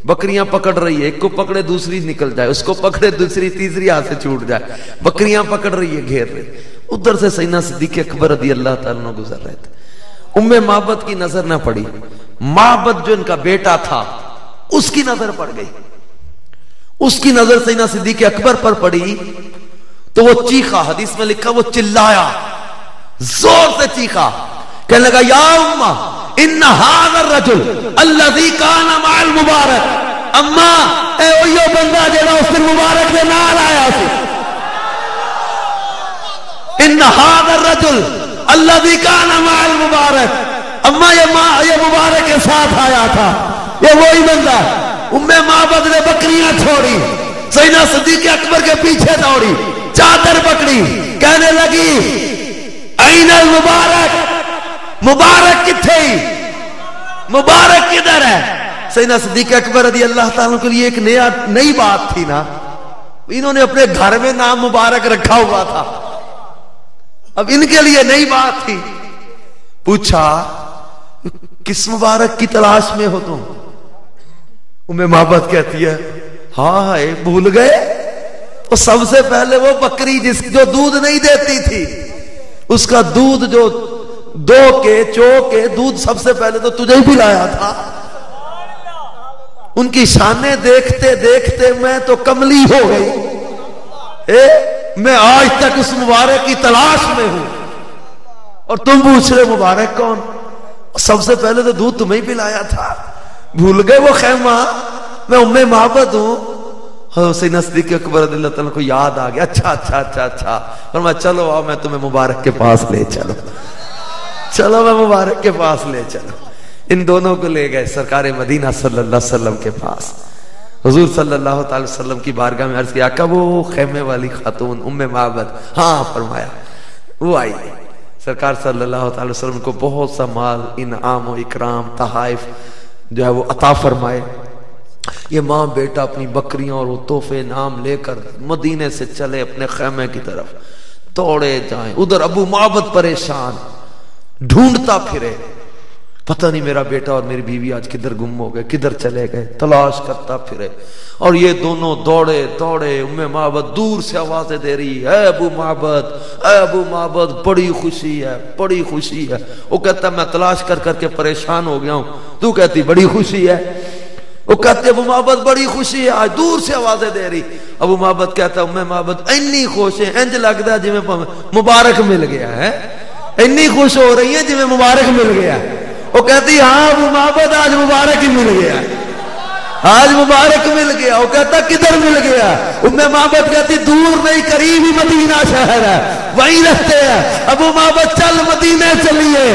بکریاں پکڑ رہی ہے، ایک کو پکڑے دوسری نکل جائے، اس کو پکڑے دوسری تیسری ہاتھ سے چھوٹ جائے، بکریاں پکڑ رہی ہے، گھیر رہی۔ ادھر سے سیدنا صدیق اکبر رضی اللہ تعالیٰ عنہ گزر رہے تھے، ام معبد کی نظر نہ پڑی، معبد جو ان کا بیٹا تھا اس کی نظر پڑ گئی، اس کی نظر سیدنا صدیق اکبر پر پڑی تو وہ چیخا، حدیث میں لکھا وہ چلایا، زور سے چیخا، کہنے لگا یا امہ ان هذا الرجل الذي كان مع المبارك، اما اے اوہی بندہ جڑا اس دن مبارک دے نال آیا سی، ان هذا الرجل الذي كان مع المبارك، اما یہ مبارک کے ساتھ آیا تھا، یہ وہی بندہ۔ ام معبد نے بکریاں چھوڑی، سیدنا صدیق اکبر کے پیچھے دوڑی، چادر پکڑی، کہنے لگی این المبارک، مبارک کتھے، مبارک کدھر ہے؟ سیدنا صدیق اکبر رضی اللہ تعالیٰ کے لیے ایک نئی بات تھی نا، انہوں نے اپنے گھر میں نام مبارک رکھا ہوا تھا، اب ان کے لیے نئی بات تھی۔ پوچھا کس مبارک کی تلاش میں ہو تم؟ ام معبد کہتی ہے ہاں بھول گئے، وہ سب سے پہلے وہ بکری جو دودھ نہیں دیتی تھی، اس کا دودھ جو دو کے چو کے دودھ سب سے پہلے تو تجھے ہی پلایا تھا۔ ان کی شانیں دیکھتے دیکھتے میں تو کملی ہو گئی، میں آج تک اس مبارک کی تلاش میں ہوں، اور تم پوچھ رہے مبارک کون؟ سب سے پہلے تو دودھ تمہیں ہی پلایا تھا، بھول گئے وہ خیمہ، میں ام معبد ہوں۔ سیدنا صدیق اکبر رضی اللہ تعالیٰ کو یاد آ گیا، اچھا اچھا اچھا اچھا، فرمایا چلو آؤ میں تمہیں مبارک کے پاس لے چلو، چلو میں مبارک کے پاس لے چلو۔ ان دونوں کو لے گئے سرکار مدینہ صلی اللہ علیہ وسلم کے پاس۔ حضور صلی اللہ تعالی وسلم کی بارگاہ میں عرض کیا آقا وہ خیمے والی خاتون ام معبد؟ ہاں، فرمایا وہ آئی۔ سرکار صلی اللہ تعالی وسلم کو بہت سا مال، انعام و اکرام، تحائف جو ہے وہ عطا فرمائے۔ یہ ماں بیٹا اپنی بکریاں اور وہ تحفے انعام لے کر مدینے سے چلے اپنے خیمے کی طرف، دوڑے جائیں۔ ادھر ابو معبد پریشان، ڈھونڈتا پھرے، پتہ نہیں میرا بیٹا اور میری بیوی آج کدھر گم ہو گئے، کدھر چلے گئے، تلاش کرتا پھرے۔ اور یہ دونوں دوڑے دوڑے، ام معبد دور سے آوازیں دے رہی، اے ابو معبد، اے ابو معبد، بڑی خوشی ہے، بڑی خوشی ہے۔ وہ کہتا میں تلاش کر کر کے پریشان ہو گیا ہوں، تو کہتی بڑی خوشی ہے۔ وہ کہتے ابو معبد بڑی خوشی ہے، آج دور سے آوازیں دے رہی۔ ابو معبد کہتا ام معبد اتنی خوش ہے، انج لگتا ہے جی میں مبارک مل گیا ہے، اتنی خوش ہو رہی ہے جی میں مبارک مل گیا۔ وہ کہتی ہاں ابو معبد آج مبارک ہی مل گیا، آج مبارک مل گیا۔ وہ کہتا کدھر مل گیا؟ ام معبد کہتی دور نہیں، قریب ہی مدینہ شہر ہے، وہیں رہتے ہیں۔ ابو معبد چل مدینے چلیے،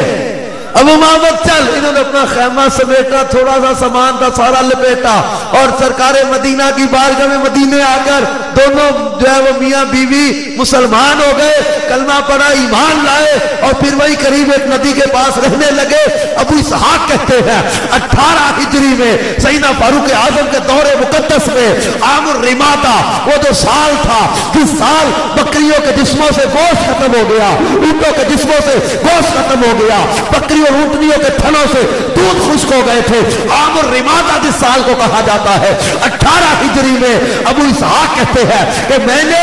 ابو معبد چل۔ انہوں نے اپنا خیمہ سمیٹا، تھوڑا سا سامان تھا سارا لپیٹا، اور سرکار مدینہ کی بارگاہ میں مدینے آ کر دونوں جو ہے وہ میاں بیوی مسلمان ہو گئے، کلمہ پڑھا، ایمان لائے، اور پھر وہی قریب ایک ندی کے پاس رہنے لگے۔ ابو اسحاق کہتے ہیں 18 ہجری میں سیدنا فاروق اعظم کے دور مقدس میں عام الرمادہ، وہ جو سال تھا جس سال بکریوں کے جسموں سے گوشت ختم ہو گیا، اونٹوں کے جسموں سے گوشت ختم ہو گیا، بکریوں اور اونٹنیوں کے تھنوں سے دودھ خشک ہو گئے تھے، عام الرمادہ جس سال کو کہا جاتا ہے 18 ہجری میں ابو اسحاق کہتے ہیں کہ میں نے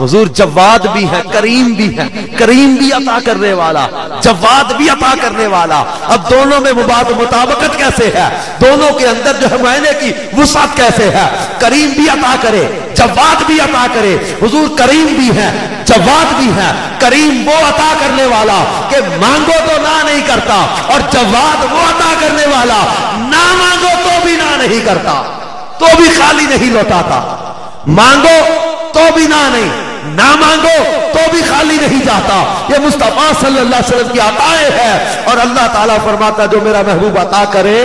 حضور جواد بھی ہے، کریم بھی ہے، کریم بھی عطا کرنے والا، جواد بھی عطا کرنے والا۔ اب دونوں میں مطابقت کیسے ہے؟ دونوں کے اندر جو ہے معائنے کی وسعت کیسے ہے؟ کریم بھی عطا کرے، جواد بھی عطا کرے۔ حضور کریم بھی ہے، جواد بھی ہے۔ کریم وہ عطا کرنے والا کہ مانگو تو نہ نہیں کرتا، اور جواد وہ عطا کرنے والا نہ مانگو تو بھی نہ نہیں کرتا، تو بھی خالی نہیں لوٹاتا۔ مانگو تو بھی نہ نہیں، نہ مانگو تو بھی خالی نہیں جاتا۔ یہ مصطفیٰ صلی اللہ علیہ وسلم کی عطائیں ہے، اور اللہ تعالیٰ فرماتا جو میرا محبوب عطا کرے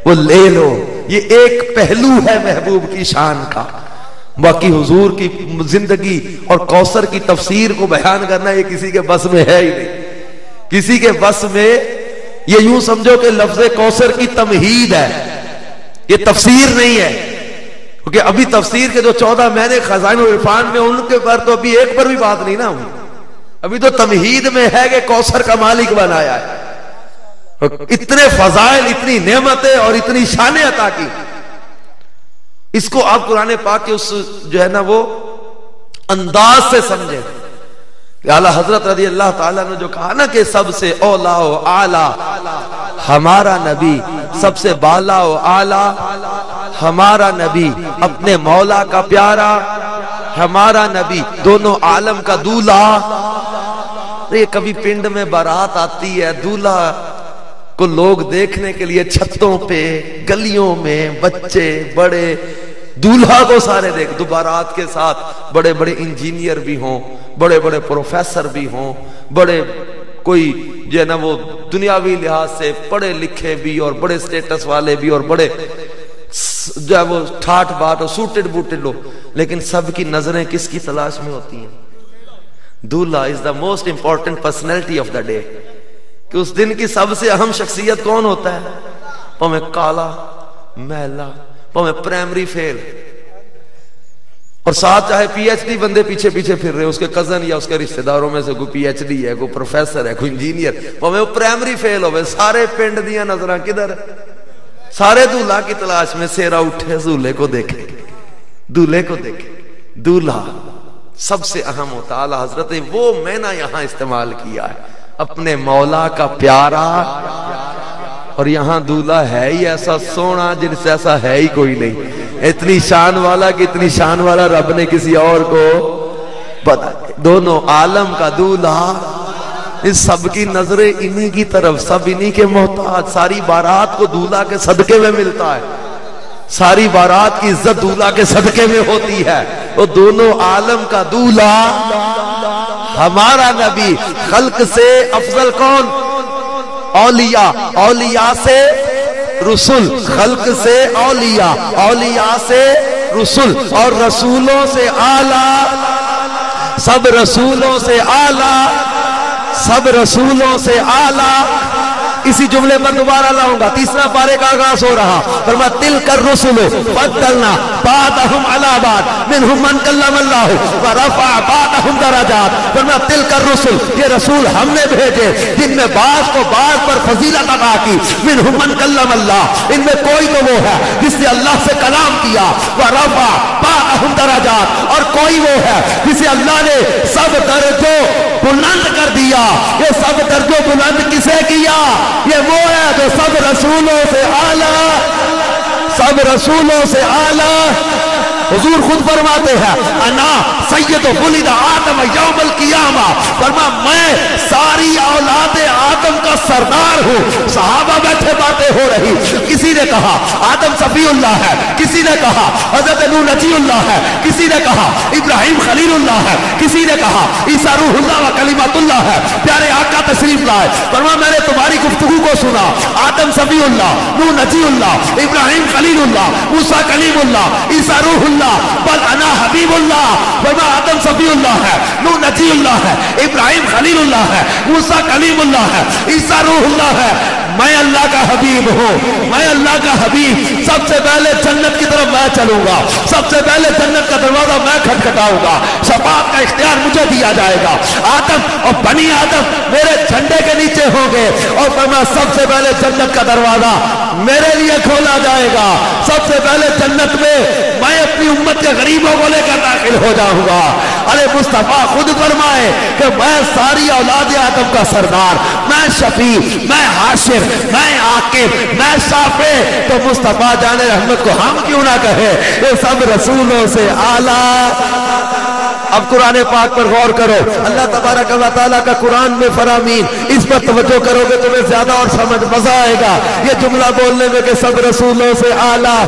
وہ لے لو۔ یہ ایک پہلو ہے محبوب کی شان کا۔ باقی حضور کی زندگی اور کوثر کی تفسیر کو بیان کرنا یہ کسی کے بس میں ہے ہی نہیں، کسی کے بس میں۔ یہ یوں سمجھو کہ لفظ کوثر کی تمہید ہے، یہ تفسیر نہیں ہے، کیونکہ ابھی تفسیر کے جو 14 مہینے خزائن العرفان میں ان کے پر تو ابھی ایک پر بھی بات نہیں نا ہوئی، ابھی تو تمہید میں ہے کہ کوثر کا مالک بنایا ہے، اتنے فضائل، اتنی نعمتیں اور اتنی شانیں عطا کی۔ اس کو آپ قرآن پاک کے اس جو ہے نا وہ انداز سے سمجھیں کہ اعلیٰ حضرت رضی اللہ تعالیٰ نے جو کہا نا کہ سب سے اولا و اعلیٰ ہمارا نبی، سب سے بالا و اعلیٰ ہمارا نبی، اپنے مولا کا پیارا ہمارا نبی، دونوں عالم کا دولہا۔ یہ کبھی پنڈ میں بارات آتی ہے، دولہا کو لوگ دیکھنے کے لیے چھتوں پہ، گلیوں میں، بچے بڑے دولہا کو سارے دیکھ، بارات کے ساتھ بڑے بڑے انجینئر بھی ہوں، بڑے بڑے پروفیسر بھی ہوں، بڑے کوئی جو ہے نا وہ دنیاوی لحاظ سے پڑھے لکھے بھی اور بڑے سٹیٹس والے بھی اور بڑے جو ہے وہ ٹھاٹ بات اور سوٹڈ بوٹڈ لو، لیکن سب کی نظریں کس کی تلاش میں ہوتی ہیں؟ دولہا is the most important personality of the day, کہ اس دن کی سب سے اہم شخصیت کون ہوتا ہے؟ پویں کالا محلہ، پویں پرائمری فیل، اور ساتھ چاہے پی ایچ ڈی بندے پیچھے پیچھے پھر رہے، اس کے کزن یا اس کے رشتہ داروں میں سے کوئی پی ایچ ڈی ہے، کوئی پروفیسر ہے، کوئی انجینئر، پویں وہ پرائمری فیل ہوئے، سارے پنڈ دیاں نظراں کدھر؟ سارے دولہا کی تلاش میں، سیرا اٹھے دولہے کو دیکھے، دولہے کو دیکھے۔ دولہا سب سے اہم ہوتا، اعلیٰ حضرت نے وہ معنی یہاں استعمال کیا ہے، اپنے مولا کا پیارا، اور یہاں دولہا ہے ہی ایسا سونا جن سے ایسا ہے ہی کوئی نہیں، اتنی شان والا کہ اتنی شان والا رب نے کسی اور کو بتا۔ دونوں عالم کا دولہا، اس سب کی نظریں انہی کی طرف، سب انہی کے محتاج، ساری بارات کو دولہا کے صدقے میں ملتا ہے، ساری بارات کی عزت دولہا کے صدقے میں ہوتی ہے۔ وہ دونوں عالم کا دولہا ہمارا نبی، خلق سے افضل کون؟ اولیاء، اولیاء سے رسول، خلق سے اولیاء، اولیاء سے رسول، اور رسولوں سے اعلیٰ، سب رسولوں سے اعلیٰ، سب رسولوں سے اعلیٰ۔ اسی جملے پر دوبارہ لاؤں گا، تیسرا پارے کا آغاز ہو رہا، فرما تلک الرسل فضلنا بعضهم علی بعض منهم من کلم اللہ ورفع بعضهم درجات۔ فرما تلک الرسل، یہ رسول ہم نے بھیجے جن میں بعض کو بعض پر فضیلت عطا کی، منهم من کلم اللہ، ان میں کوئی تو وہ ہے جس نے اللہ سے کلام کیا، ورفع بعضهم درجات، اور کوئی وہ ہے جسے اللہ نے سب درجوں بلند کر دیا۔ یہ سب درجوں بلند کسے کیا؟ یہ وہ ہے جو سب رسولوں سے اعلیٰ، سب رسولوں سے اعلیٰ۔ حضور خود فرماتے ہیں انا سید ولد آدم یوم القیامہ، فرما میں ساری اولاد آدم کا سردار ہوں۔ صحابہ بیٹھے باتیں ہو رہی، کسی نے کہا آدم صفی اللہ ہے، کسی نے کہا حضرت نوح نجی اللہ ہے، کسی نے کہا ابراہیم خلیل اللہ ہے، کسی نے کہا عیسیٰ روح اللہ و کلمۃ اللہ ہے۔ پیارے آقا تشریف لائے، فرما میں نے تمہاری گفتگو کو سنا، آدم صفی اللہ، نوح نجی اللہ، ابراہیم خلیل اللہ، موسیٰ کلیم اللہ، عیسیٰ روح اللہ، بل انا حبیب اللہ۔ فرما آدم صفی اللہ ہے، نوح نجی اللہ ہے، ابراہیم خلیل اللہ ہے، موسیٰ کلیم اللہ ہے، عیسیٰ روح اللہ ہے، میں اللہ کا حبیب ہوں، میں اللہ کا حبیب۔ سب سے پہلے جنت کی طرف میں چلوں گا، سب سے پہلے جنت کا دروازہ میں کھٹکھٹاؤں گا، شفاعت کا اختیار مجھے دیا جائے گا۔ آدم اور بنی آدم میرے جھنڈے کے نیچے ہوں گے اور فرمایا سب سے پہلے جنت کا دروازہ میرے لیے کھولا جائے گا، سب سے پہلے جنت میں میں اپنی امت کے غریبوں کو لے کر داخل ہو جاؤں گا۔ ارے مصطفیٰ خود فرمائے کہ میں ساری اولاد آدم کا سردار، میں شفیع، میں حاشر، میں عاقب، میں شافع، تو مصطفیٰ جان رحمت کو ہم کیوں نہ کہے یہ سب رسولوں سے اعلیٰ۔ اب قرآن پاک پر غور کرو، اللہ تبارک و تعالیٰ کا قرآن میں فرامین، اس پر توجہ کرو گے تمہیں زیادہ اور سمجھ مزہ آئے گا یہ جملہ بولنے میں کہ سب رسولوں سے اعلیٰ۔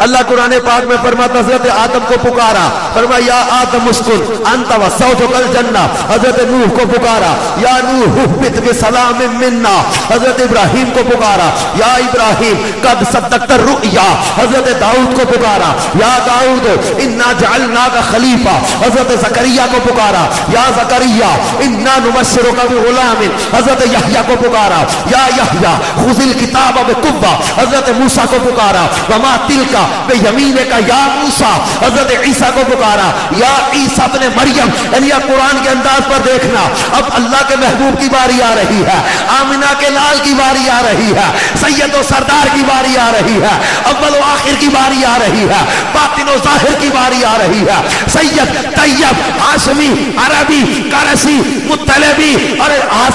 اللہ قرآن پاک میں فرماتا حضرت آدم کو پکارا، فرمایا یا آدم اسکن انت وزوجک الجنہ، حضرت نوح کو پکارا یا نوح اہبط بسلام منا، حضرت ابراہیم کو پکارا یا ابراہیم قد صدقت الرؤیا، حضرت داؤد کو پکارا یا داؤد انا جعلناک خلیفہ، حضرت زکریا کو پکارا یا زکریا انا نبشرک بغلام، حضرت یحییٰ کو پکارا یا یحییٰ خذ الکتاب بقوہ، حضرت موسیٰ کو پکارا وما تلک بیمینک یا موسیٰ، حضرت عیسیٰ کو پکارا یا عیسیٰ ابن مریم۔ یعنی قرآن کے انداز پر دیکھنا، اب اللہ کے محبوب کی باری آ رہی ہے، آمنہ کے لال کی باری آ رہی ہے، سید و سردار کی باری آ رہی ہے، اول و آخر کی باری آ رہی ہے، باطن و ظاہر کی باری آ رہی ہے، سید طیب ہاشمی عربی قرشی مطلبی اور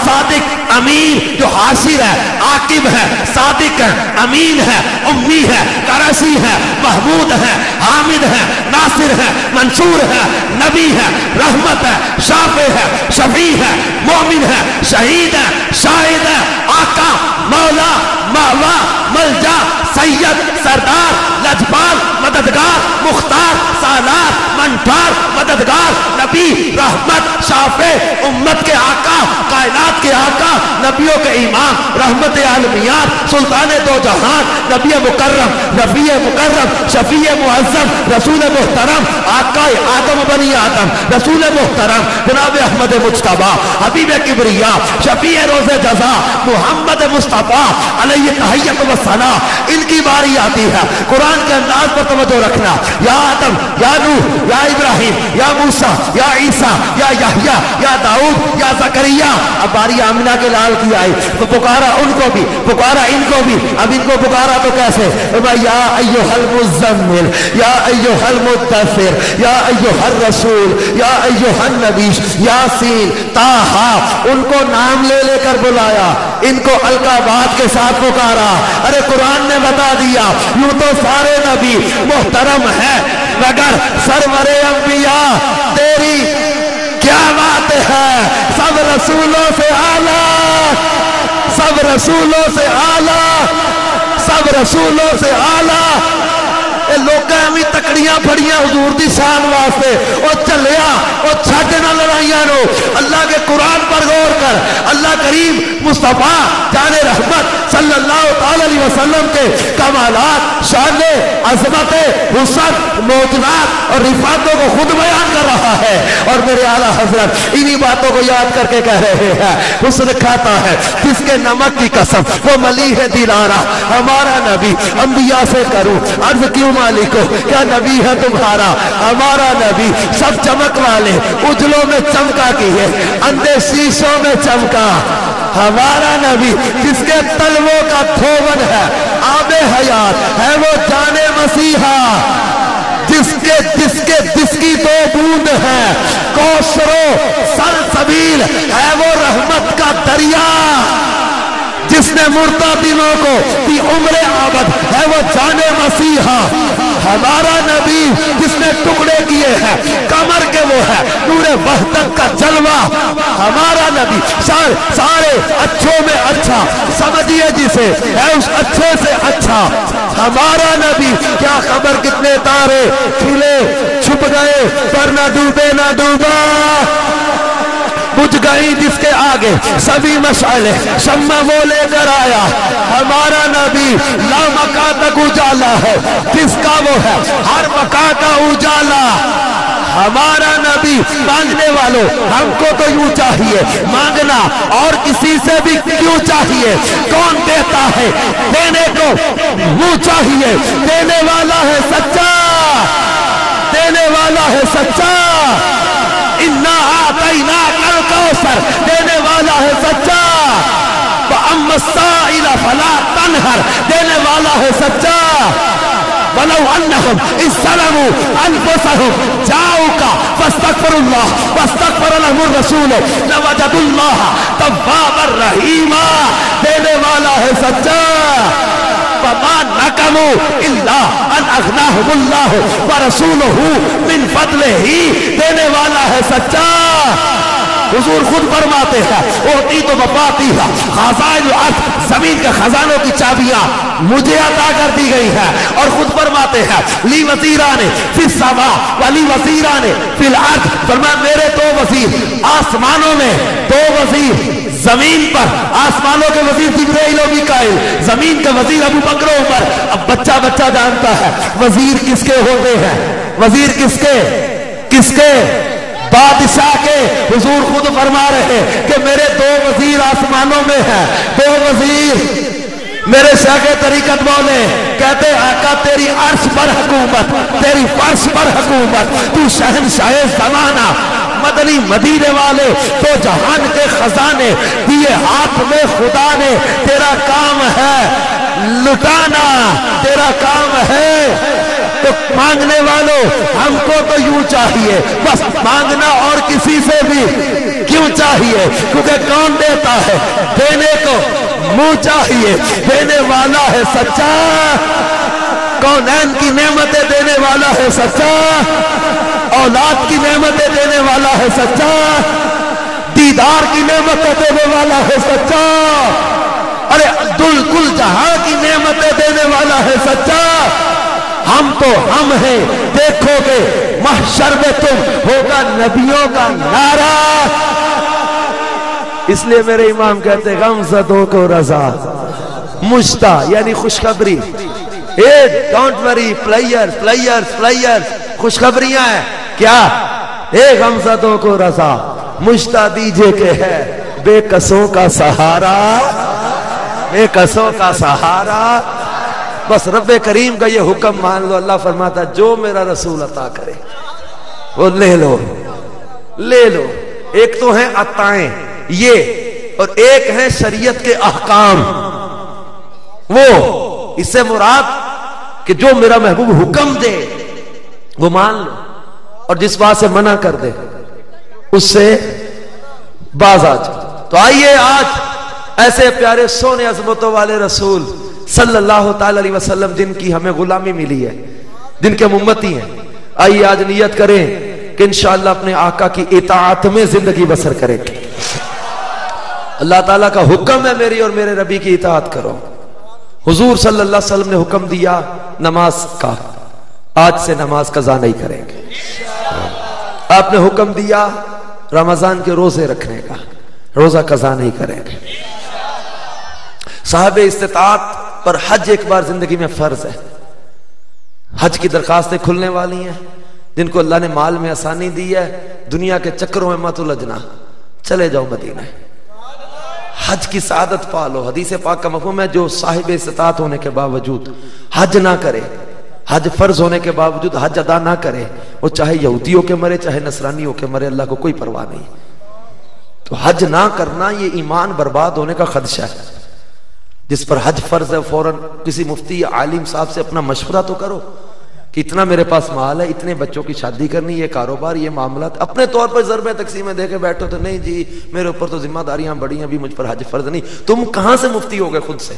صادق امین، جو حاشر ہے عاقب ہے صادق ہے امین ہے امی ہے قرشی ہے محمود ہے حامد ہے ناصر ہے منصور ہے نبی ہے رحمت ہے شافع ہے شفیع ہے مومن ہے شہید ہے شاہد ہے آقا مولا ماوا ملجا سید سردار لجپال مددگار مختار سالار منٹار مددگار نبی رحمت شافع امت کے آقا کائنات کے آقا نبیوں کے امام رحمت عالمیات سلطان دو جہان نبی مکرم نبی مکرم شفیع معظم رسول محترم آقا آدم بنی آدم رسول محترم جناب احمد مجتبی حبیب کبریا شفیع روز جزا محمد مصطفیٰ علیہ تحیت و ثنا، ان کی باری آتی ہے۔ قرآن کے انداز پر توجہ رکھنا، یا آدم یا نوح یا ابراہیم یا موسیٰ یا عیسیٰ یا یحییٰ یا داؤد یا زکریا، اب باری آمنہ کے لال کی آئی تو پکارا ان کو بھی پکارا ان کو بھی، اب ان کو پکارا تو کیسے؟ یا ایھا المزمل یا ایھا المدثر یا ایھا الرسول یا ایھا النبی یاسین طٰہٰ، ان کو نام لے لے کر بلایا، ان کو القابات کے ساتھ پکارا۔ ارے قرآن نے بتا دیا یوں تو سارے نبی محترم ہے مگر سرور انبیاء تیری کیا بات ہے، سب رسولوں سے اعلیٰ، سب رسولوں سے اعلیٰ، سب رسولوں سے اعلیٰ۔ لوکاں بھی تکڑیاں پھڑیاں حضور دی شان واسطے اور چلیا اور چھڈنا لڑائیاں نو، اللہ کے قرآن پر غور کر، اللہ کریم مصطفیٰ جان رحمت صلی اللہ تعالی علیہ وسلم کے کمالات شان عظمت حسن موجنات اور رفاتوں کو خود بیان کر رہا ہے، اور میرے اعلیٰ حضرت انہی باتوں کو یاد کر کے کہہ رہے ہیں حسن کھاتا ہے جس کے نمک کی قسم وہ ملی ہے دلارا، ہمارا نبی انبیاء سے کروں عرض کیوں مالکو کیا نبی ہے تمہارا، ہمارا نبی سب چمک والے اجلوں میں چمکا کیے اندھے شیشوں میں چمکا، ہمارا نبی جس کے تلووں کا تھوون ہے آب حیات ہے وہ جان مسیحا، جس کی دو بوند ہے کوثرو سلسبیل ہے وہ رحمت کا دریا، جس نے مردہ دلوں کو دی عمر عابد ہے وہ جان مسیحا، ہمارا نبی جس نے ٹکڑے کیے ہیں کمر کے وہ ہے نور وحدت کا جلوہ، ہمارا نبی سارے اچھوں میں اچھا سمجھیے جسے ہے اس اچھے سے اچھا، ہمارا نبی کیا خبر کتنے تارے کھلے چھپ گئے پر نہ ڈوبے نہ ڈوبا، بجھ گئی جس کے آگے سبھی مشعلے شمع وہ لے کر آیا، ہمارا نبی لا مکان تک اجالا ہے جس کا وہ ہے ہر مکان کا اجالا، ہمارا نبی مانگنے والوں ہم کو تو یوں چاہیے مانگنا اور کسی سے بھی کیوں چاہیے، کون دیتا ہے دینے کو وہ چاہیے، دینے والا ہے سچا، دینے والا ہے سچا، اِنَّا آتَيْنَاكَ الْكَوْثَرَ دینے والا ہے سچا، السائل فلا تنہر، دینے والا ہے سچا. وَلَوْ أَنَّهُمْ إِذْ ظَلَمُوا أَنفُسَهُمْ جَاءُوكَ فَاسْتَغْفَرُوا اللَّهَ وَاسْتَغْفَرَ لَهُمُ الرَّسُولُ لَوَجَدُوا اللَّهَ تَوَّابًا رَحِيمًا. دینے والا ہے سچا. فَمَا نَقَمُوا إِلَّا أَنْ أَغْنَاهُمُ اللَّهُ وَرَسُولُهُ مِنْ فَضْلِهِ. دینے والا ہے سچا. حضور خود فرماتے ہیں اوتی تو وفاتی ہے خزائن الارض، زمین کے خزانوں کی چابیاں مجھے عطا کر دی گئی ہیں. اور خود فرماتے ہیں لی وزیران فی السماء ولی وزیران فی الارض. فرمایا میرے دو وزیر آسمانوں میں، دو وزیر زمین پر. آسمانوں کے وزیر جبرائیل و میکائیل، زمین کے وزیر ابو بکر و عمر. اب بچہ بچہ جانتا ہے وزیر کس کے ہوتے ہیں، وزیر کس کے، کس کے؟ بادشاہ کے. حضور خود فرما رہے کہ میرے دو وزیر آسمانوں میں ہیں، دو وزیر. میرے شیخ طریقت بولے کہتے آقا تیری عرش پر حکومت، تیری فرش پر حکومت، تو شہنشاہ زمانہ. مدنی مدینے والے تو جہان کے خزانے دیے ہاتھ میں خدا نے. تیرا کام ہے لٹانا، تیرا کام ہے. تو مانگنے والوں ہم کو تو یوں چاہیے بس مانگنا، اور کسی سے بھی کیوں چاہیے؟ کیونکہ کون دیتا ہے؟ دینے کو منہ چاہیے. دینے والا ہے سچا. کونین کی نعمتیں دینے والا ہے سچا. اولاد کی نعمتیں دینے والا ہے سچا. دیدار کی نعمتیں دینے والا ہے سچا. ارے کل جہاں کی نعمتیں دینے والا ہے سچا. ہم تو ہم ہیں، دیکھو گے محشر میں تم ہوگا نبیوں کا نعرہ. اس لیے میرے امام کہتے غم زدوں کو رضا مجھتا، یعنی خوشخبری. Don't worry player player player, خوشخبریاں ہیں کیا؟ غم زدوں کو رضا مجھتا دیجئے کہ ہے بے کسوں کا سہارا، بے کسوں کا سہارا. بس رب کریم کا یہ حکم مان لو. اللہ فرماتا جو میرا رسول عطا کرے وہ لے لو، لے لو. ایک تو ہیں عطائیں یہ، اور ایک ہیں شریعت کے احکام. وہ اس سے مراد کہ جو میرا محبوب حکم دے وہ مان لو، اور جس بات سے منع کر دے اس سے باز آ جاؤ. تو آئیے آج ایسے پیارے سونے عظمتوں والے رسول صلی اللہ تعالی علیہ وسلم جن کی ہمیں غلامی ملی ہے، جن کے امتی ہیں، آئیے آج نیت کریں کہ انشاءاللہ اپنے آقا کی اطاعت میں زندگی بسر کریں. اللہ تعالیٰ کا حکم ہے میری اور میرے نبی کی اطاعت کرو. حضور صلی اللہ علیہ وسلم نے حکم دیا نماز کا، آج سے نماز قضا نہیں کریں گے. آپ نے حکم دیا رمضان کے روزے رکھنے کا، روزہ قضا نہیں کریں گے. صاحب استطاعت پر حج ایک بار زندگی میں فرض ہے. حج کی درخواستیں کھلنے والی ہیں. جن کو اللہ نے مال میں آسانی دی ہے دنیا کے چکروں میں مت الجھنا، چلے جاؤ مدینہ، حج کی سعادت پالو. حدیث پاک کا مفہوم ہے جو صاحب استطاعت ہونے کے باوجود حج نہ کرے، حج فرض ہونے کے باوجود حج ادا نہ کرے، وہ چاہے یہودیوں کے مرے چاہے نصرانیوں کے مرے، اللہ کو کوئی پرواہ نہیں. تو حج نہ کرنا یہ ایمان برباد ہونے کا خدشہ ہے. جس پر حج فرض ہے فوراً کسی مفتی یا عالم صاحب سے اپنا مشورہ تو کرو کہ اتنا میرے پاس مال ہے، اتنے بچوں کی شادی کرنی، یہ کاروبار، یہ معاملات. اپنے طور پر ضربیں تقسیمیں دے کے بیٹھو تو نہیں جی میرے اوپر تو ذمہ داریاں بڑی ہیں، ابھی مجھ پر حج فرض نہیں. تم کہاں سے مفتی ہو گئے؟ خود سے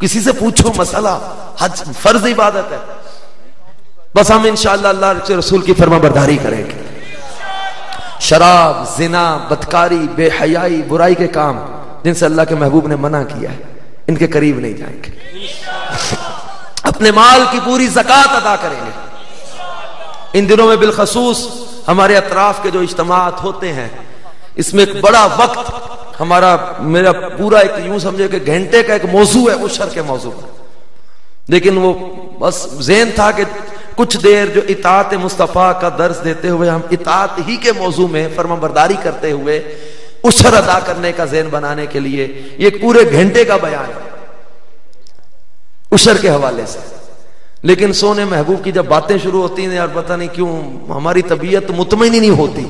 کسی سے پوچھو مسئلہ. حج فرض عبادت ہے. بس ہم انشاءاللہ اللہ کے رسول کی فرما برداری کریں گے. شراب، زنا، بدکاری، بے حیائی، برائی کے کام جن سے اللہ کے محبوب نے منع کیا ہے ان کے قریب نہیں جائیں گے. اپنے مال کی پوری زکوٰۃ ادا کریں گے. ان دنوں میں بالخصوص ہمارے اطراف کے جو اجتماعات ہوتے ہیں اس میں ایک بڑا وقت ہمارا میرا پورا ایک یوں سمجھے کہ گھنٹے کا ایک موضوع ہے عشر کے موضوع پر. لیکن وہ بس ذہن تھا کہ کچھ دیر جو اطاعت مصطفیٰ کا درس دیتے ہوئے ہم اطاعت ہی کے موضوع میں فرما برداری کرتے ہوئے عشر ادا کرنے کا ذہن بنانے کے لیے یہ پورے گھنٹے کا بیان ہے عشر کے حوالے سے. لیکن سونے محبوب کی جب باتیں شروع ہوتی ہیں یار پتہ نہیں کیوں ہماری طبیعت مطمئن ہی نہیں ہوتی.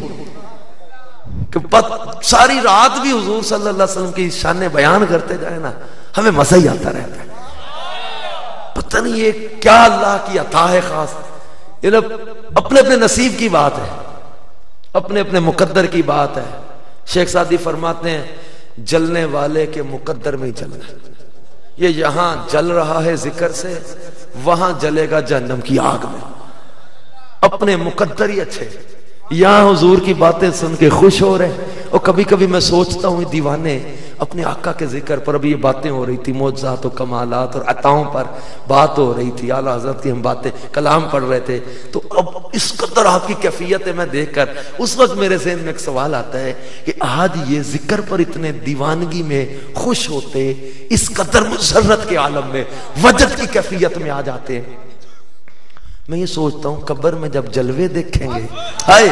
کہ ساری رات بھی حضور صلی اللہ علیہ وسلم کی شان بیان کرتے جائے نا، ہمیں مزہ ہی آتا رہتا ہے. پتہ نہیں یہ کیا اللہ کی عطا ہے خاص. یہ اپنے اپنے نصیب کی بات ہے، اپنے اپنے مقدر کی بات ہے. شیخ سعدی فرماتے ہیں جلنے والے کے مقدر میں ہی جلنا ہے. یہ یہاں جل رہا ہے ذکر سے، وہاں جلے گا جہنم کی آگ میں. اپنے مقدر ہی اچھے. یہاں حضور کی باتیں سن کے خوش ہو رہے. اور کبھی کبھی میں سوچتا ہوں دیوانے اپنے آقا کے ذکر پر، ابھی یہ باتیں ہو رہی تھی معجزات و کمالات اور عطاؤں پر بات ہو رہی تھی، اعلیٰ حضرت کی ہم باتیں کلام پڑھ رہے تھے، تو اب اس قدر آپ کی کیفیت میں دیکھ کر اس وقت میرے ذہن میں ایک سوال آتا ہے کہ آج یہ ذکر پر اتنے دیوانگی میں خوش ہوتے، اس قدر مسرت کے عالم میں وجد کی کیفیت میں آ جاتے. میں یہ سوچتا ہوں قبر میں جب جلوے دیکھیں گے، ہائے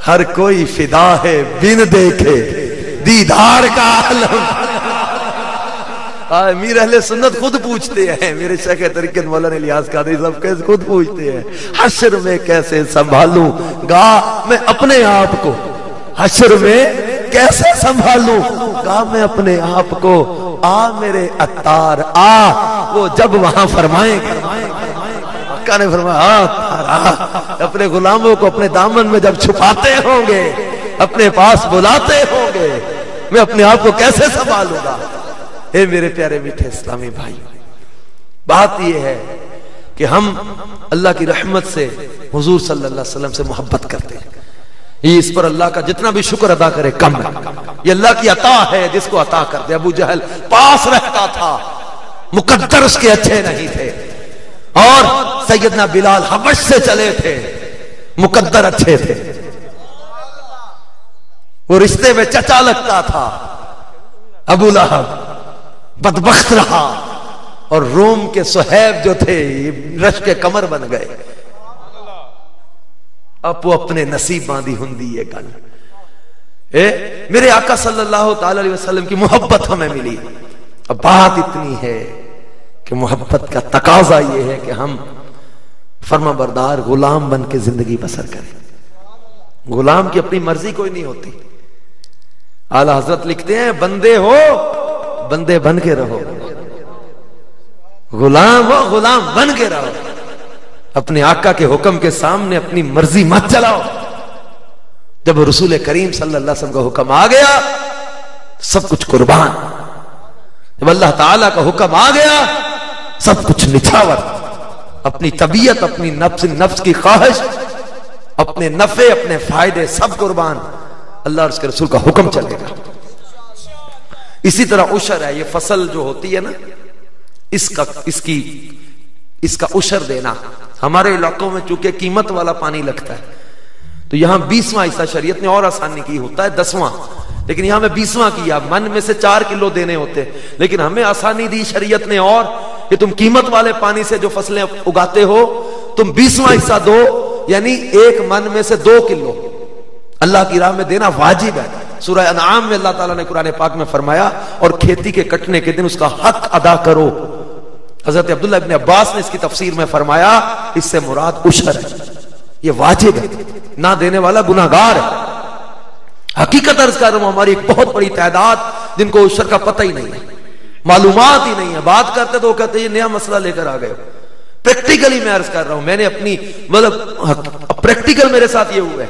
ہر کوئی فدا ہے بن دیکھے دیدار کا عالم. امیر اہل سنت خود پوچھتے ہیں، میرے شیخ طریقت مولانا الیاس قادری صاحب کیسے خود پوچھتے ہیں حشر میں کیسے سنبھالوں گا میں اپنے آپ کو، حشر میں کیسے سنبھالوں گا میں اپنے آپ کو. آ میرے عطار آ، وہ جب وہاں فرمائیں گے، آقا نے فرمایا اپنے غلاموں کو اپنے دامن میں جب چھپاتے ہوں گے، اپنے پاس بلاتے ہوں گے، میں اپنے آپ کو کیسے سنبھالوں گا. اے میرے پیارے میٹھے اسلامی بھائی، بات یہ ہے کہ ہم اللہ کی رحمت سے حضور صلی اللہ علیہ وسلم سے محبت کرتے ہیں. یہ اس پر اللہ کا جتنا بھی شکر ادا کرے کم ہے. یہ اللہ کی عطا ہے جس کو عطا کر دے. ابو جہل پاس رہتا تھا، مقدر اس کے اچھے نہیں تھے، اور سیدنا بلال حبش سے چلے تھے، مقدر اچھے تھے. وہ رشتے میں چچا لگتا تھا. ابو لہب بدبخت رہا، اور روم کے صہیب جو تھے رش کے کمر بن گئے. اب وہ اپنے نصیب باندھی ہندی یہ گل. میرے آقا صلی اللہ تعالی علیہ وسلم کی محبت ہمیں ملی. اب بات اتنی ہے کہ محبت کا تقاضا یہ ہے کہ ہم فرما بردار غلام بن کے زندگی بسر کریں. غلام کی اپنی مرضی کوئی نہیں ہوتی. اعلیٰ حضرت لکھتے ہیں بندے ہو بندے بن کے رہو، غلام ہو غلام بن کے رہو. اپنے آقا کے حکم کے سامنے اپنی مرضی مت چلاؤ. جب رسول کریم صلی اللہ علیہ وسلم کا حکم آ گیا سب کچھ قربان. جب اللہ تعالیٰ کا حکم آ گیا سب کچھ نچھاور. اپنی طبیعت، اپنی نفس کی خواہش، اپنے نفع، اپنے فائدے سب قربان. اللہ اور اس کے رسول کا حکم چلے گا. اسی طرح عشر ہے. یہ فصل جو ہوتی ہے نا، اس کا عشر دینا. ہمارے علاقوں میں چونکہ قیمت والا پانی لگتا ہے تو یہاں 20واں حصہ شریعت نے اور آسانی کی، ہوتا ہے 10واں، لیکن یہاں میں 20واں کیا. من میں سے 4 کلو دینے ہوتے، لیکن ہمیں آسانی دی شریعت نے اور کہ تم قیمت والے پانی سے جو فصلیں اگاتے ہو تم 20واں حصہ دو، یعنی 1 من میں سے 2 کلو اللہ کی راہ میں دینا واجب ہے. سورہ انعام میں اللہ تعالیٰ نے قرآن پاک میں فرمایا اور کھیتی کے کٹنے کے دن اس کا حق ادا کرو. حضرت عبداللہ ابن عباس نے اس کی تفسیر میں فرمایا اس سے مراد عشر ہے. یہ واجب ہے، نہ دینے والا گناہگار ہے. حقیقت عرض کر رہا ہوں ہماری ایک بہت بڑی تعداد جن کو عشر کا پتہ ہی نہیں ہے، معلومات ہی نہیں ہے. بات کرتے تو وہ کہتے ہیں یہ نیا مسئلہ لے کر آ گئے. پریکٹیکلی میں عرض کر رہا ہوں، میں نے اپنی پریکٹیکل میرے ساتھ یہ ہوا ہے.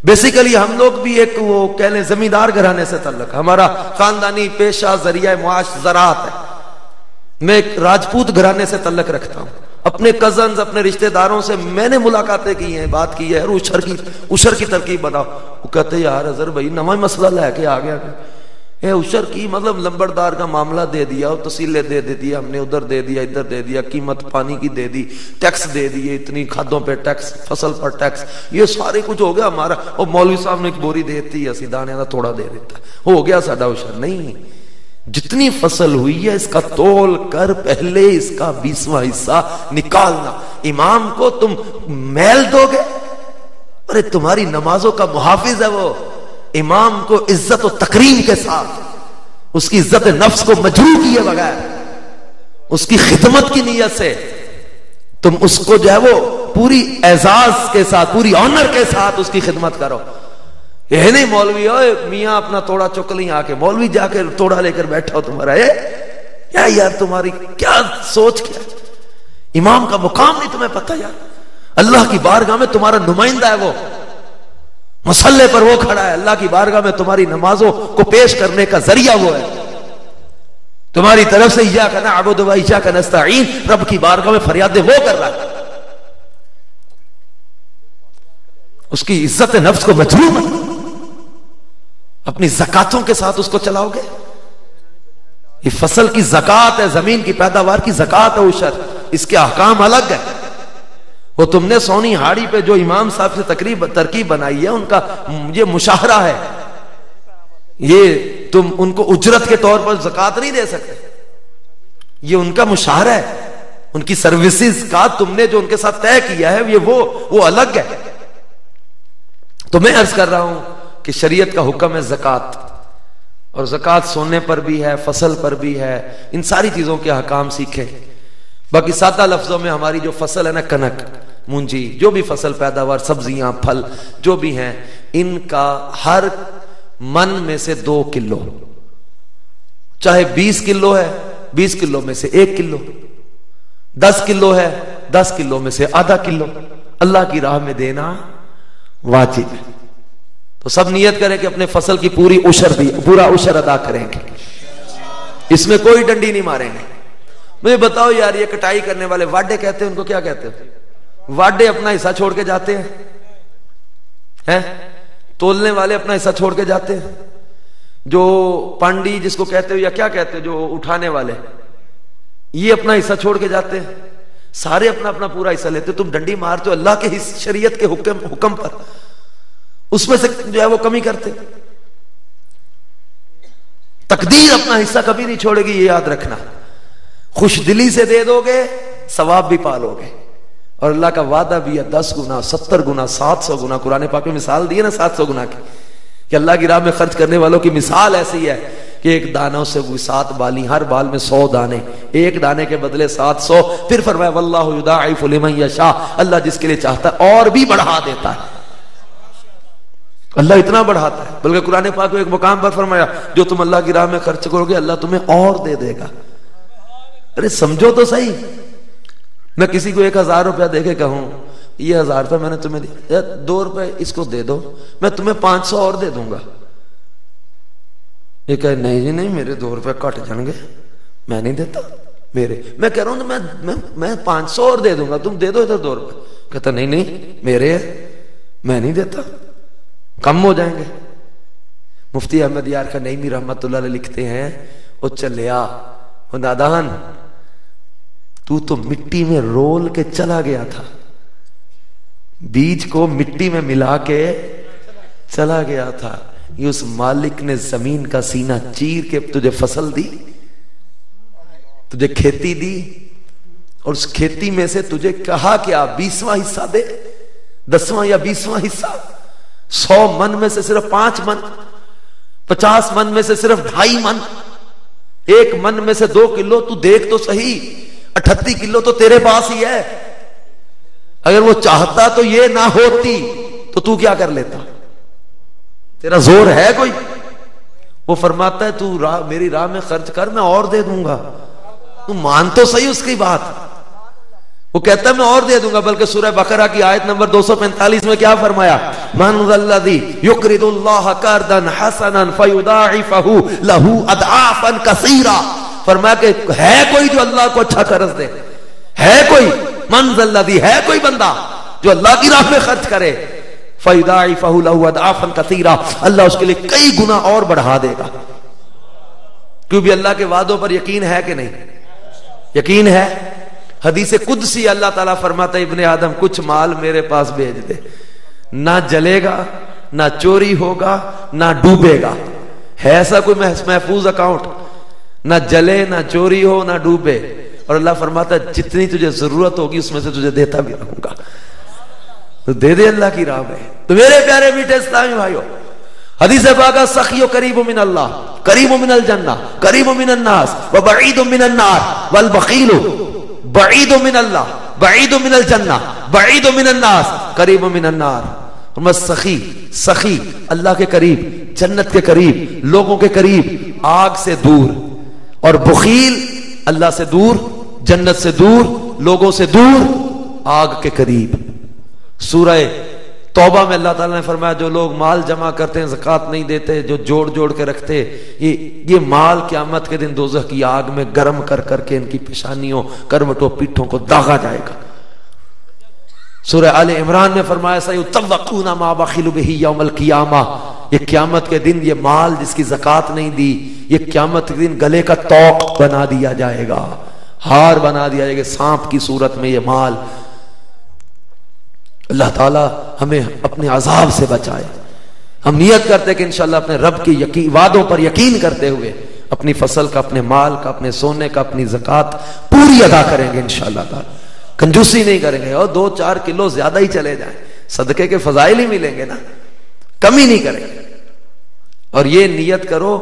بیسیکلی ہم لوگ بھی ایک وہ کہنے زمیندار گھرانے سے تعلق، ہمارا خاندانی پیشہ ذریعہ معاش زراعت ہے. میں ایک راجپوت گھرانے سے تعلق رکھتا ہوں. اپنے کزنز، اپنے رشتہ داروں سے میں نے ملاقاتیں کی ہیں، بات کی ہے عشر کی ترکیب بناؤ. وہ کہتے ہیں یار اظہر بھائی نواں مسئلہ لے کے آ گیا. عشر کی مطلب لمبردار کا معاملہ دے دیا، تحصیلیں دے دیا، ہم نے ادھر دے دیا، ادھر دے دیا، قیمت پانی کی دے دی، ٹیکس دے دیے، اتنی کھادوں پہ ٹیکس، فصل پر ٹیکس، یہ سارے کچھ ہو گیا ہمارا. اور مولوی صاحب نے ایک بوری دیتی ہے، اسی دانے کا تھوڑا دے دیتا، ہو گیا ساڈا عشر. نہیں، جتنی فصل ہوئی ہے اس کا تول کر پہلے اس کا 20واں حصہ نکالنا. امام کو تم میل دو گے، ارے تمہاری نمازوں کا محافظ ہے وہ. امام کو عزت و تکریم کے ساتھ، اس کی عزت نفس کو مجروح کیے بغیر، اس کی خدمت کی نیت سے تم اس کو جو ہے وہ پوری اعزاز کے ساتھ، پوری آنر کے ساتھ اس کی خدمت کرو. یہ نہیں مولوی اوے میاں اپنا توڑا چک لیں آ کے، مولوی جا کے توڑا لے کر بیٹھا ہو تمہارا. کیا یار تمہاری کیا سوچ، کیا امام کا مقام نہیں تمہیں پتہ یار؟ اللہ کی بارگاہ میں تمہارا نمائندہ ہے، وہ مصلے پر وہ کھڑا ہے، اللہ کی بارگاہ میں تمہاری نمازوں کو پیش کرنے کا ذریعہ وہ ہے. تمہاری طرف سے ایاک نعبد و ایاک نستعین رب کی بارگاہ میں فریادیں وہ کر رہا ہے. اس کی عزت نفس کو مجروح اپنی زکاتوں کے ساتھ اس کو چلاؤ گے. یہ فصل کی زکات ہے، زمین کی پیداوار کی زکات ہے، عشر، اس کے احکام الگ ہے. وہ تم نے سونی ہاڑی پہ جو امام صاحب سے ترکیب بنائی ہے، ان کا یہ مشاہرہ ہے. یہ تم ان کو اجرت کے طور پر زکات نہیں دے سکتے، یہ ان کا مشاہرہ ہے. ان کی سروسز کا تم نے جو ان کے ساتھ طے کیا ہے یہ وہ الگ ہے. تو میں عرض کر رہا ہوں کہ شریعت کا حکم ہے زکات، اور زکات سونے پر بھی ہے، فصل پر بھی ہے. ان ساری چیزوں کے احکام سیکھیں. باقی سادہ لفظوں میں ہماری جو فصل ہے نا، کنک، مونجی، جو بھی فصل پیداوار، سبزیاں، پھل جو بھی ہیں، ان کا ہر من میں سے 2 کلو، چاہے 20 کلو ہے 20 کلو میں سے 1 کلو، 10 کلو ہے 10 کلو میں سے آدھا کلو اللہ کی راہ میں دینا واجب ہے. تو سب نیت کریں کہ اپنے فصل کی پورا عشر ادا کریں گے، اس میں کوئی ڈنڈی نہیں ماریں گے. مجھے بتاؤ یار، یہ کٹائی کرنے والے واڈے کہتے ہیں، ان کو کیا کہتے ہیں؟ واڈے اپنا حصہ چھوڑ کے جاتے ہیں، تولنے والے اپنا حصہ چھوڑ کے جاتے ہیں. جو پانڈی جس کو کہتے ہو یا کیا کہتے ہو، جو اٹھانے والے، یہ اپنا حصہ چھوڑ کے جاتے ہیں. سارے اپنا اپنا پورا حصہ لیتے. تم ڈنڈی مارتے ہو اللہ کے شریعت کے حکم پر، اس میں سے جو ہے وہ کمی کرتے. تقدیر اپنا حصہ کبھی نہیں چھوڑے گی، یہ یاد رکھنا. خوش دلی سے دے دو گے ثواب بھی پالو گے، اور اللہ کا وعدہ بھی ہے 10 گنا 70 گنا 700 گنا. قرآن پاک میں مثال دی ہے نا 700 گنا کی، کہ اللہ کی راہ میں خرچ کرنے والوں کی مثال ایسی ہے کہ ایک دانوں سے وہ 7 بالی، ہر بال میں 100 دانے، ایک دانے کے بدلے 700. پھر فرمایا واللہ یضاعف لمن یشاء، اللہ جس کے لیے چاہتا ہے اور بھی بڑھا دیتا ہے. اللہ اتنا بڑھاتا ہے. بلکہ قرآن پاک میں ایک مقام پر فرمایا جو تم اللہ کی راہ میں خرچ کرو گے اللہ تمہیں اور دے دے گا. ارے سمجھو تو صحیح. میں کسی کو 1000 روپیہ دے کے کہوں یہ 1000 روپے میں نے تمہیں دیا، 2 روپے اس کو دے دو، میں تمہیں 500 اور دے دوں گا. یہ کہے نہیں جی نہیں، میرے 2 روپے کٹ جائیں گے، میں نہیں دیتا میرے. میں کہہ رہا ہوں میں 500 اور دے دوں گا، تم دے دو ادھر 2 روپے. کہتا نہیں میرے ہیں، میں نہیں دیتا، کم ہو جائیں گے. مفتی احمد یار خنیمی رحمت اللہ علیہ لکھتے ہیں، او چلیا او نادان، تو مٹی میں رول کے چلا گیا تھا، بیج کو مٹی میں ملا کے چلا گیا تھا. یہ اس مالک نے زمین کا سینہ چیر کے تجھے فصل دی، تجھے کھیتی دی، اور اس کھیتی میں سے تجھے کہا کہ آپ 20واں حصہ دے، 10واں یا 20واں حصہ. 100 من میں سے صرف 5 من، 50 من میں سے صرف 2.5 من، 1 من میں سے 2 کلو. تو دیکھ تو صحیح، 38 کلو تو تیرے پاس ہی ہے. اگر وہ چاہتا تو یہ نہ ہوتی تو کیا کر لیتا؟ تیرا زور ہے کوئی؟ وہ فرماتا ہے تو میری راہ میں خرچ کر، میں اور دے دوں گا. تو مان تو صحیح اس کی بات. وہ کہتا ہے میں اور دے دوں گا. بلکہ سورہ بقرہ کی آیت نمبر 245 میں کیا فرمایا؟ من ذا الذی یقرض اللہ قرضا حسنا فیضاعفہ لہ اضعافا کثیرا. فرمایا کہ ہے کوئی جو اللہ کو اچھا قرض دے؟ ہے کوئی؟ من ذا الذی، ہے کوئی بندہ جو اللہ کی راہ میں خرچ کرے؟ فیضاعفہ لہ اضعافا کثیرا، اللہ اس کے لیے کئی گنا اور بڑھا دے گا. کیوں بھی اللہ کے وعدوں پر یقین ہے کہ نہیں؟ یقین ہے. حدیث قدسی اللہ تعالیٰ فرماتا ہے ابن آدم کچھ مال میرے پاس بھیج دے، نہ جلے گا، نہ چوری ہوگا، نہ ڈوبے گا. ہے ایسا کوئی محفوظ اکاؤنٹ؟ نہ جلے، نہ چوری ہو، نہ ڈوبے. اور اللہ فرماتا ہے جتنی تجھے ضرورت ہوگی اس میں سے تجھے دیتا بھی رہوں گا. تو دے دے اللہ کی راہ میں. تو میرے پیارے میٹھے اسلامی بھائیو، حدیث پاک سخی قریب من اللہ، قریب من الجنہ، قریب من الناس، وبعید من النار، والبخیل بعید من اللہ، بعید من الجنہ بعید من الناس قریب من النار. سخی اللہ کے قریب، جنت کے قریب، لوگوں کے قریب، آگ سے دور. اور بخیل اللہ سے دور، جنت سے دور، لوگوں سے دور، آگ کے قریب. سورہ توبہ میں اللہ تعالیٰ نے فرمایا جو لوگ مال جمع کرتے ہیں، زکوٰۃ نہیں دیتے، جو جوڑ جوڑ کے رکھتے، یہ مال قیامت کے دن دوزخ کی آگ میں گرم کر کر کے ان کی پیشانیوں، کروٹوں، پیٹھوں کو داغا جائے گا. سورہ آل عمران میں فرمایا سَيُطَوَّقُونَ مَا بَخِلُوا بِهِ يَوْمَ الْقِيَامَةِ، یہ قیامت کے دن یہ مال جس کی زکوٰۃ نہیں دی، یہ قیامت کے دن گلے کا توق بنا دیا جائے گا، ہار بنا دیا جائے گا سانپ کی صورت میں یہ مال. اللہ تعالی ہمیں اپنے عذاب سے بچائے. ہم نیت کرتے کہ انشاءاللہ اپنے رب کی وعدوں پر یقین کرتے ہوئے اپنی فصل کا، اپنے مال کا، اپنے سونے کا، اپنی زکوٰۃ پوری ادا کریں گے انشاءاللہ تعالی. کنجوسی نہیں کریں گے اور 2-4 کلو زیادہ ہی چلے جائیں، صدقے کے فضائل ہی ملیں گے نا، کمی نہیں کریں گے. اور یہ نیت کرو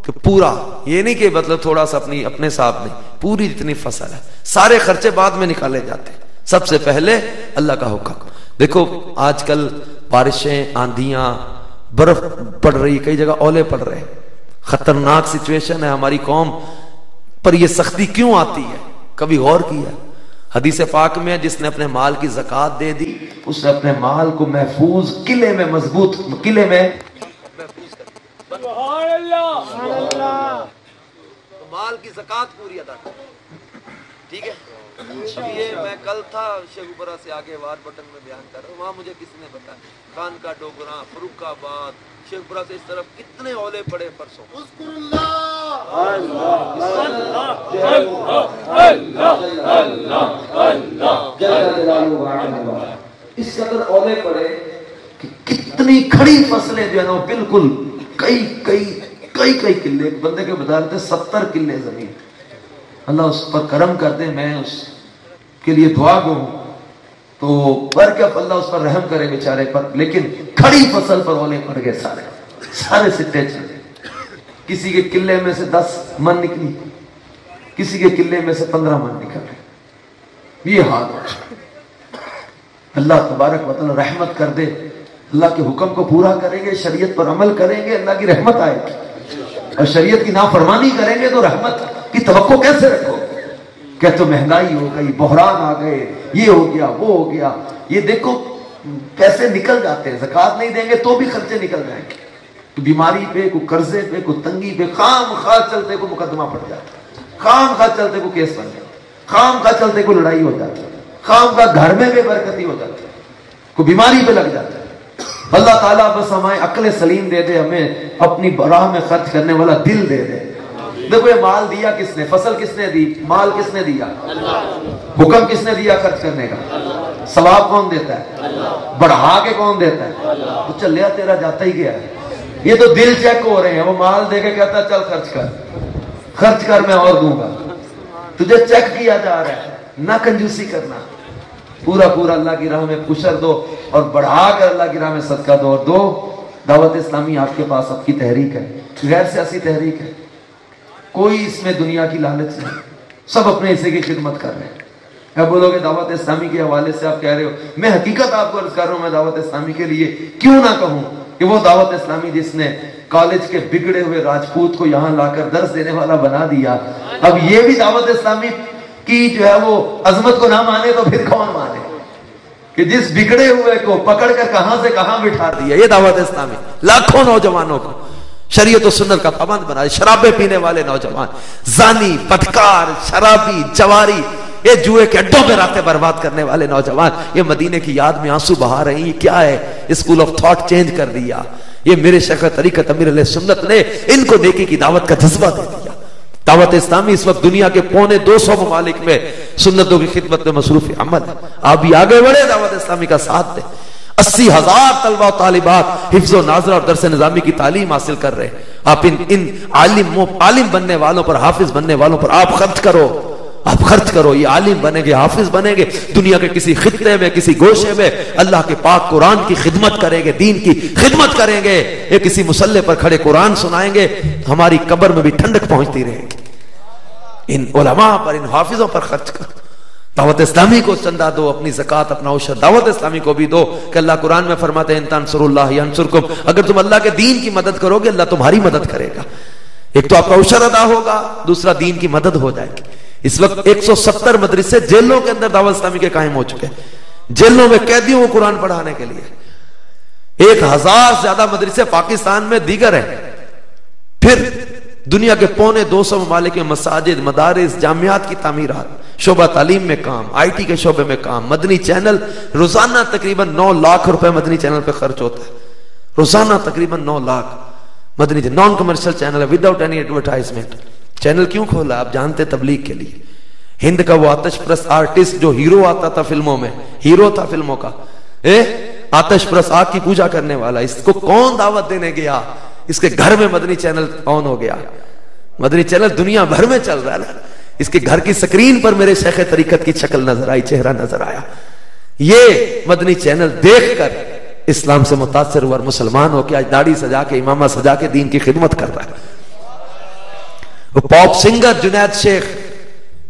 کہ پورا، یہ نہیں کہ مطلب تھوڑا سا اپنے ساتھ نہیں، پوری جتنی فصل ہے. سارے خرچے بعد میں نکالے جاتے ہیں، سب سے پہلے اللہ کا حکم. دیکھو آج کل بارشیں، آندھیاں، برف پڑ رہی، کئی جگہ اولے پڑ رہے، خطرناک سچویشن ہے. ہماری قوم پر یہ سختی کیوں آتی ہے؟ کبھی غور کیا؟ حدیث پاک میں جس نے اپنے مال کی زکوٰۃ دے دی، اس نے اپنے مال کو محفوظ قلعے میں، مضبوط قلعے میں محفوظ کر دیا. سبحان اللہ. مال کی زکوٰۃ پوری ادا کر. ٹھیک ہے. یہ میں کل تھا شیخوپورہ سے آگے وار بٹن میں بیان کر رہا ہوں، وہاں مجھے کسی نے بتایا خان کا ڈوگراں، فروخ آباد، شیخوپورہ سے اس طرف کتنے اولے پڑے پرسوں. اس قدر اولے پڑے کہ کتنی کھڑی فصلیں جو ہے نا وہ بالکل کئی کلے، بندے کے بتا رہے تھے 70 کلے زمین. اللہ اس پر کرم کر دے، میں اس کے لیے دعا گو ہوں تو برکت اللہ اس پر رحم کرے بیچارے پر. لیکن کھڑی فصل پر اولے پڑ گئے، سارے سٹے چلے. کسی کے قلعے میں سے 10 من نکلی، کسی کے قلعے میں سے 15 من نکل گئے. یہ حال ہے. اللہ تبارک و تعالی رحمت کر دے. اللہ کے حکم کو پورا کریں گے، شریعت پر عمل کریں گے، اللہ کی رحمت آئے گی. اور شریعت کی نافرمانی کریں گے تو رحمت کی توقع کیسے رکھو؟ کہ تو مہنگائی ہو گئی، بحران آ گئے، یہ ہو گیا، وہ ہو گیا. یہ دیکھو پیسے نکل جاتے ہیں، زکوٰۃ نہیں دیں گے تو بھی خرچے نکل جائیں گے. تو بیماری پہ، کوئی قرضے پہ، کوئی تنگی پہ، خام خواہ چلتے کو مقدمہ پڑ جاتا ہے، خام خواہ چلتے کو کیس بن جاتا ہے، خام خواہ چلتے کو لڑائی ہو جاتی ہے، خام خواہ گھر میں بے برکتی ہو جاتی ہے، کوئی بیماری پہ لگ جاتا ہے. اللہ تعالیٰ بس ہمیں عقل سلیم دے دے، ہمیں اپنی راہ میں خرچ کرنے والا دل دے دے. دیکھو یہ مال دیا کس نے، فصل کس نے دی، مال کس نے دیا؟ حکم کس نے دیا خرچ کرنے کا؟ ثواب کون دیتا ہے؟ بڑھا کے کون دیتا ہے؟ تو چلیا تیرا جاتا ہی گیا ہے. یہ تو دل چیک ہو رہے ہیں. وہ مال دے کے کہتا ہے چل خرچ کر میں اور دوں گا. تجھے چیک کیا جا رہا ہے. نہ کنجوسی کرنا، پورا اللہ کی راہ میں پشر دو اور بڑھا کر اللہ کی راہ میں صدقہ دو. اور دو، دعوت اسلامی آپ کے پاس اب کی تحریک ہے، غیر سیاسی تحریک ہے. کوئی اس میں دنیا کی لالچ نہیں، سب اپنے حصے کی خدمت کر رہے ہیں. اب بولو گے دعوت اسلامی کے حوالے سے آپ کہہ رہے ہو، میں حقیقت آپ کو عرض کر رہا ہوں، میں دعوت اسلامی کے لیے کیوں نہ کہوں کہ وہ دعوت اسلامی جس نے کالج کے بگڑے ہوئے راجپوت کو یہاں لا کر درس دینے والا بنا دیا، اب یہ بھی دعوت اسلامی کی جو ہے وہ عظمت کو نہ مانے تو پھر کون مانے؟ کہ جس بگڑے ہوئے کو پکڑ کر کہاں سے کہاں بٹھا دیا. یہ دعوت اسلامی لاکھوں نوجوانوں کو شریعت و سنت کا پابند بنا دیا. شرابیں پینے والے نوجوان، زانی، بدکار، شرابی، جواری، یہ جوئے کے اڈوں پہ راتیں برباد کرنے والے نوجوان، یہ مدینے کی یاد میں آنسو بہا رہے ہیں. یہ کیا ہے؟ اسکول آف تھاٹ چینج کر دیا. یہ میرے شیخ طریقت امیر علیہ سنت نے ان کو نیکی کی دعوت کا جذبہ دے دیا. دعوت اسلامی اس وقت دنیا کے 250 ممالک میں سنتوں کی خدمت میں مصروف عمل ہے. آپ بھی آگے بڑھے، دعوت اسلامی کا ساتھ دیں. 80,000 طلبہ و طالبات حفظ و ناظرہ اور درس نظامی کی تعلیم حاصل کر رہے ہیں. آپ ان عالم بننے والوں پر، حافظ بننے والوں پر آپ خرچ کرو. یہ عالم بنیں گے، حافظ بنیں گے، دنیا کے کسی خطے میں، کسی گوشے میں اللہ کے پاک قرآن کی خدمت کریں گے، دین کی خدمت کریں گے. یہ کسی مصلے پر کھڑے قرآن سنائیں گے، ہماری قبر میں بھی ٹھنڈک پہنچتی رہے گی. ان علماء پر، ان حافظوں پر خرچ کرو. دعوت اسلامی کو چندہ دو، اپنی زکات، اپنا عشر دعوت اسلامی کو بھی دو کہ اللہ قرآن میں فرماتے ہیں ان تنصروا اللہ ینصرکم، اگر تم اللہ کے دین کی مدد کرو گے اللہ تمہاری مدد کرے گا. ایک تو آپ کا عشر ادا ہوگا، دوسرا دین کی مدد ہو جائے گی. اس وقت 170 مدرسے جیلوں کے اندر دعوت اسلامی کے قائم ہو چکے ہیں، جیلوں میں قیدیوں کو قرآن پڑھانے کے لیے. 1000 سے زیادہ مدرسے پاکستان میں دیگر ہیں. پھر دنیا کے 250 ممالک میں مساجد، مدارس، جامعات کی تعمیرات، شعبہ تعلیم میں کام، آئی ٹی کے شعبے میں کام. مدنی چینل روزانہ تقریباً 9 لاکھ روپے مدنی چینل پہ خرچ ہوتا ہے، روزانہ تقریباً 9 لاکھ مدنی چینل. نان کمرشل چینل ہے، وداؤٹ اینی ایڈورٹائزمنٹ. چینل کیوں کھولا؟ آپ جانتے تبلیغ کے لیے. ہند کا وہ آتش پرست آرٹسٹ جو ہیرو آتا تھا فلموں میں، ہیرو تھا فلموں کا، آتش پرست آگ کی پوجا کرنے والا، اس کو کون دعوت دینے گیا؟ اس کے گھر میں مدنی چینل آن ہو گیا. مدنی چینل دنیا بھر میں چل رہا ہے نا. اس کے گھر کی سکرین پر میرے شیخ طریقت کی شکل نظر آئی، چہرہ نظر آیا. یہ مدنی چینل دیکھ کر اسلام سے متاثر ہوا اور مسلمان ہو کے آج داڑھی سجا کے، امامہ سجا کے دین کی خدمت کر رہا ہے. وہ پاپ سنگر جنید شیخ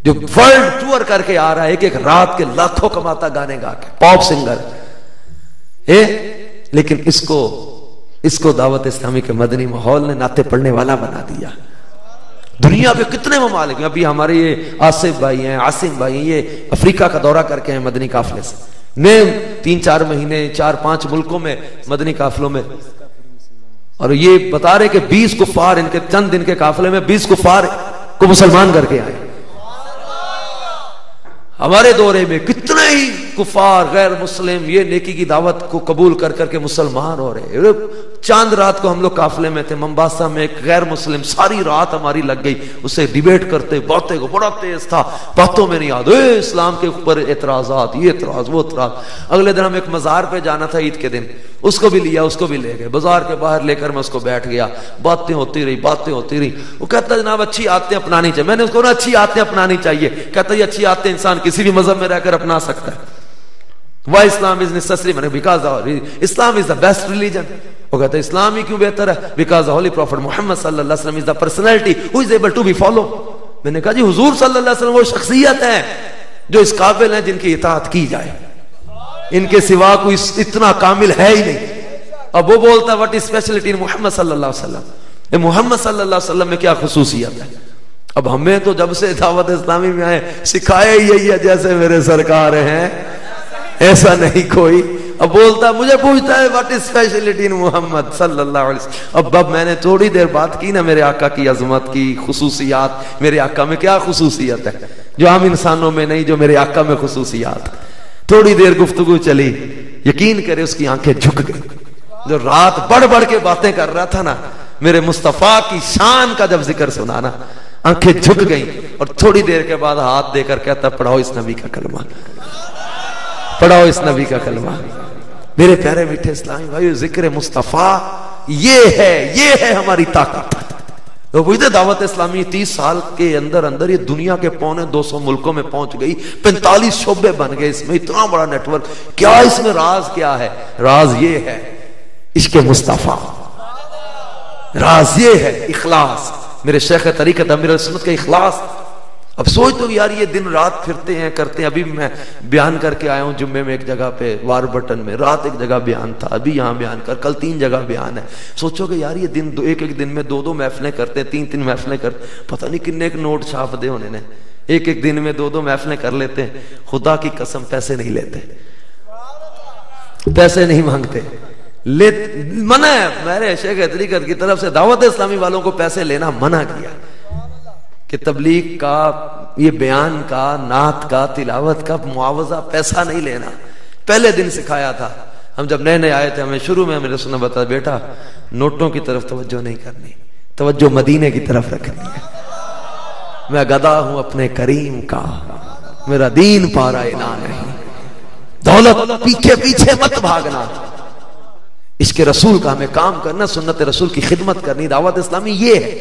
جو ورلڈ ٹور کر کے آ رہا ہے، ایک رات کے لاکھوں کماتا گانے گا کے، پاپ سنگر. لیکن اس کو دعوت اسلامی کے مدنی ماحول نے نعتیں پڑھنے والا بنا دیا. دنیا پہ کتنے ممالک میں، ابھی ہمارے یہ آصف بھائی ہیں، عاصم بھائی ہیں، یہ افریقہ کا دورہ کر کے ہیں مدنی قافلے سے. میں 3-4 مہینے 4-5 ملکوں میں مدنی قافلوں میں، اور یہ بتا رہے کہ 20 کفار ان کے چند دن کے قافلے میں 20 کفار کو مسلمان کر کے آئے. ہمارے دورے میں کتنے ہی کفار غیر مسلم یہ نیکی کی دعوت کو قبول کر کر کے مسلمان ہو رہے. چاند رات کو ہم لوگ قافلے میں تھے ممباسا میں، ایک غیر مسلم ساری رات ہماری لگ گئی، اسے ڈیبیٹ کرتے، باتیں کو بڑا تیز تھا، باتوں میں نہیں یاد، اسلام کے اوپر اعتراضات، یہ اعتراض وہ اعتراض. اگلے دن ہم ایک مزار پہ جانا تھا عید کے دن، اس کو بھی لیا، اس کو بھی لے گئے، بازار کے باہر لے کر میں اس کو بیٹھ گیا. باتیں ہوتی رہی. وہ کہتا جناب اچھی عادتیں اپنانی چاہیے. میں نے اس کو اچھی عادتیں اپنانی چاہیے. کہتا یہ اچھی عادتیں انسان کسی بھی مذہب میں رہ کر اپنا سکتا ہے. Why Islam is necessary? Because Islam is the best religion. وہ کہتا ہے اسلام ہی کیوں بہتر ہے؟ Because the Holy Prophet Muhammad صلی اللہ علیہ وسلم is the personality who is able to be followed. میں نے کہا جی حضور صلی اللہ علیہ وسلم وہ شخصیت ہے جو اس قابل ہیں جن کی اطاعت کی جائے، ان کے سوا کوئی اتنا کامل ہے ہی نہیں. اب وہ بولتا ہے what is speciality in محمد صلی اللہ علیہ وسلم. محمد صلی اللہ علیہ وسلم میں کیا خصوصیت ہے؟ اب ہمیں تو جب سے دعوت اسلامی میں آئے سکھایا یہی ہے جیسے میرے سرکار ہیں، ایسا نہیں کوئی. اب بولتا مجھے پوچھتا ہے what is speciality in محمد صلی اللہ علیہ وسلم. اب میں نے تھوڑی دیر بات کی نا میرے آقا کی عظمت کی خصوصیات، میرے آقا میں کیا خصوصیت ہے جو عام انسانوں میں نہیں، جو میرے آقا میں خصوصیات. تھوڑی دیر گفتگو چلی، یقین کرے اس کی آنکھیں جھک گئی. جو رات بڑھ بڑھ کے باتیں کر رہا تھا نا، میرے مصطفیٰ کی شان کا جب ذکر سنا نا، آنکھیں جھک گئیں. اور تھوڑی دیر کے بعد ہاتھ دے کر کہتا پڑھاؤ اس نبی کا کلمہ، پڑھاؤ اس نبی کا کلمہ. میرے پیارے میٹھے اسلامی بھائی، ذکر مصطفیٰ یہ ہے ہماری طاقت. تو بجھتے دعوت اسلامی 30 سال کے اندر یہ دنیا کے 250 ملکوں میں پہنچ گئی، 45 شعبے بن گئے، اس میں اتنا بڑا نیٹ ورک. کیا اس میں راز کیا ہے؟ راز یہ ہے عشق مصطفیٰ، راز یہ ہے اخلاص. میرے شیخ طریقت امیر سنت کا اخلاص. اب سوچ تو یار یہ دن رات پھرتے ہیں کرتے ہیں. ابھی میں بیان کر کے آیا ہوں جمعے میں ایک جگہ پہ وار بٹن میں، رات ایک جگہ بیان تھا، ابھی یہاں بیان کل 3 جگہ بیان ہے. سوچو کہ یار یہ دن ایک دن میں 2 محفلیں کرتے ہیں، 3 محفلیں کرتے، پتہ نہیں کتنے نوٹ چھاپ دے انہوں نے. ایک دن میں 2 محفلیں کر لیتے ہیں. خدا کی قسم پیسے نہیں لیتے، پیسے نہیں مانگتے. منع ہے میرے شیخ طریقت کی طرف سے دعوت اسلامی والوں کو پیسے لینا منع کیا کہ تبلیغ کا، یہ بیان کا، نعت کا، تلاوت کا معاوضہ پیسہ نہیں لینا. پہلے دن سکھایا تھا. ہم جب نئے آئے تھے ہمیں شروع میں میرے سننے بتا بیٹا نوٹوں کی طرف توجہ نہیں کرنی، توجہ مدینے کی طرف رکھنی ہے. میں گدا ہوں اپنے کریم کا، میرا دین پارا اعلان نہیں. دولت پیچھے مت بھاگنا، عشق رسول کا ہمیں کام کرنا، سنت رسول کی خدمت کرنی. دعوت اسلامی یہ ہے.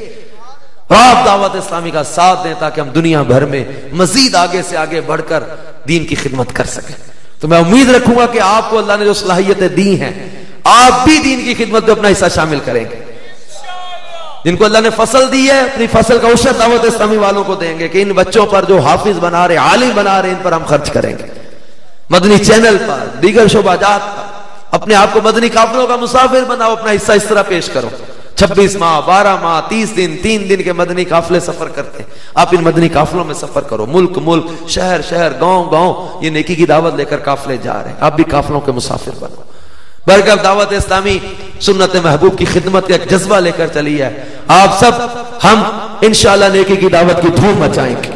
آپ دعوت اسلامی کا ساتھ دیں تاکہ ہم دنیا بھر میں مزید آگے سے آگے بڑھ کر دین کی خدمت کر سکیں. تو میں امید رکھوں گا کہ آپ کو اللہ نے جو صلاحیتیں دی ہیں آپ بھی دین کی خدمت میں اپنا حصہ شامل کریں گے. جن کو اللہ نے فصل دی ہے اپنی فصل کا عشر دعوت اسلامی والوں کو دیں گے کہ ان بچوں پر جو حافظ بنا رہے عالم بنا رہے ان پر ہم خرچ کریں گے. مدنی چینل پر دیگر شعبہ جات پر اپنے آپ کو مدنی قافلوں کا مسافر بناؤ, اپنا حصہ اس طرح پیش کرو. 26 ماہ 12 ماہ 30 دن 3 دن کے مدنی قافلے سفر کرتے ہیں, آپ ان مدنی قافلوں میں سفر کرو. ملک ملک شہر شہر گاؤں گاؤں یہ نیکی کی دعوت لے کر قافلے جا رہے ہیں, آپ بھی قافلوں کے مسافر بنو. برکت دعوت اسلامی سنت محبوب کی خدمت کا ایک جذبہ لے کر چلی ہے. آپ سب ہم انشاءاللہ نیکی کی دعوت کی دھوم مچائیں گے,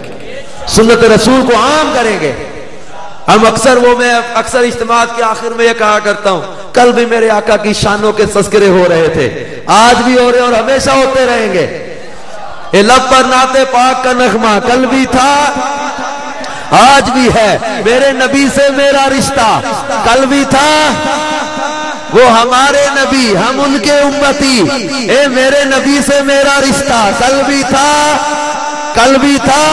سنت رسول کو عام کریں گے. ہم میں اکثر اجتماعات کے آخر میں یہ کہا کرتا ہوں, کل بھی میرے آقا کی شانوں کے تذکرے ہو رہے تھے, آج بھی ہو رہے اور ہمیشہ ہوتے رہیں گے. یہ لب پر نعت پاک کا نغمہ کل بھی تھا آج بھی ہے, میرے نبی سے میرا رشتہ کل بھی تھا, وہ ہمارے نبی ہم ان کے امتی, اے میرے نبی سے میرا رشتہ کل بھی تھا.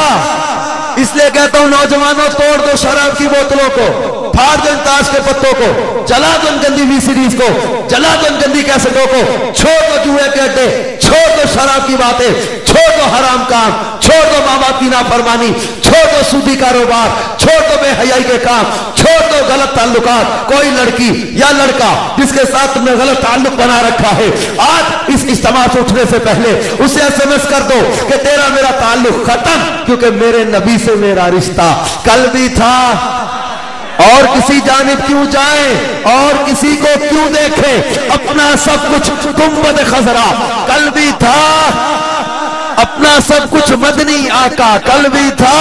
اس لیے کہتا ہوں نوجوانوں, توڑ دو شراب کی بوتلوں کو, پھاڑ دو ان تاش کے پتوں کو, جلا دو ان گندی وی سیریز کو, جلا دو ان گندی کیسٹوں کو, چھوڑ دو جوئے کے اڈے, چھوڑ دو شراب کی باتیں, چھوڑ دو حرام کام, چھوڑ دو ماں باپ کی نافرمانی, چھوڑ دو سودی کاروبار, چھوڑ دو بے حیائی کے کام, چھوڑ دو غلط تعلقات. کوئی لڑکی یا لڑکا جس کے ساتھ تم نے غلط تعلق بنا رکھا ہے, آج اس اجتماع سے اٹھنے سے پہلے اسے SMS کر دو کہ تیرا میرا تعلق ختم, کیونکہ میرے نبی سے میرا رشتہ کل بھی تھا. اور کسی جانب کیوں جائیں اور کسی کو کیوں دیکھیں, اپنا سب کچھ گنبد خضرا کل بھی تھا, اپنا سب کچھ مدنی آقا کل بھی تھا.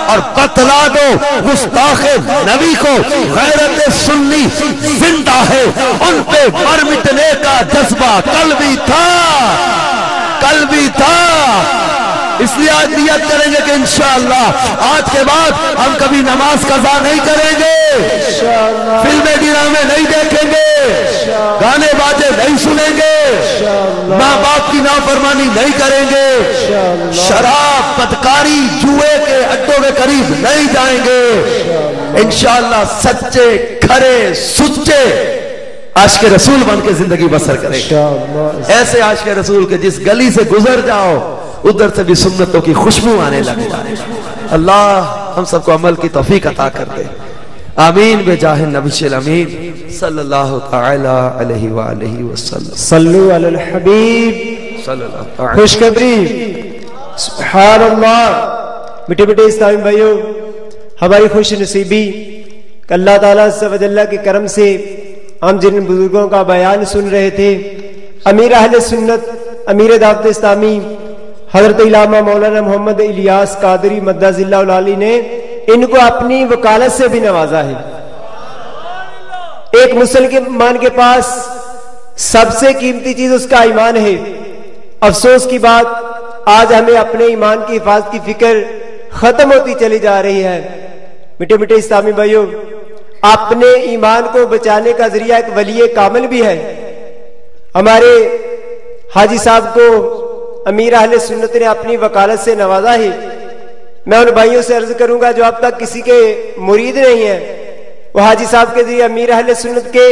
اور بتلا دو گستاخ نبی کو غیرت سنی زندہ ہے, ان پہ مر مٹنے کا جذبہ کل بھی تھا. اس لیے آج نیت کریں گے کہ انشاءاللہ آج کے بعد ہم کبھی نماز قضا نہیں کریں گے, فلمیں ڈرامے نہیں دیکھیں گے, گانے باجے نہیں سنیں گے, ماں باپ کی نافرمانی نہیں کریں گے, شراب بدکاری جوئے کے اڈوں کے قریب نہیں جائیں گے. انشاءاللہ سچے کھرے سچے عاشق رسول بن کے زندگی بسر کریں گے. ایسے عاشق رسول کے جس گلی سے گزر جاؤ ادھر سے بھی سنتوں کی خوشبو آنے لگ جائے. اللہ ہم سب کو عمل کی توفیق عطا کر دے, آمین بجاہ النبی الامین صلی اللہ تعالی علیہ وآلہ وسلم.
صلو علی الحبیب
صلی اللہ تعالی.
خوشخبری سبحان اللہ. میٹھے میٹھے اسلامی بھائیوں, ہماری خوش نصیبی کہ اللہ تعالیٰ عز و جل کے کرم سے ہم جن بزرگوں کا بیان سن رہے تھے, امیر اہل سنت امیر دعوت اسلامی حضرت علامہ مولانا محمد الیاس قادری مدد اللہ العالی نے ان کو اپنی وکالت سے بھی نوازا ہے. ایک مسلمان کے پاس سب سے قیمتی چیز اس کا ایمان ہے. افسوس کی بات, آج ہمیں اپنے ایمان کی حفاظت کی فکر ختم ہوتی چلی جا رہی ہے. میٹھے میٹھے اسلامی بھائیوں, اپنے ایمان کو بچانے کا ذریعہ ایک ولی کامل بھی ہے. ہمارے حاجی صاحب کو امیر اہل سنت نے اپنی وکالت سے نوازا ہے. میں ان بھائیوں سے عرض کروں گا جو اب تک کسی کے مرید نہیں ہیں, وہ حاجی صاحب کے ذریعے امیر اہل سنت کے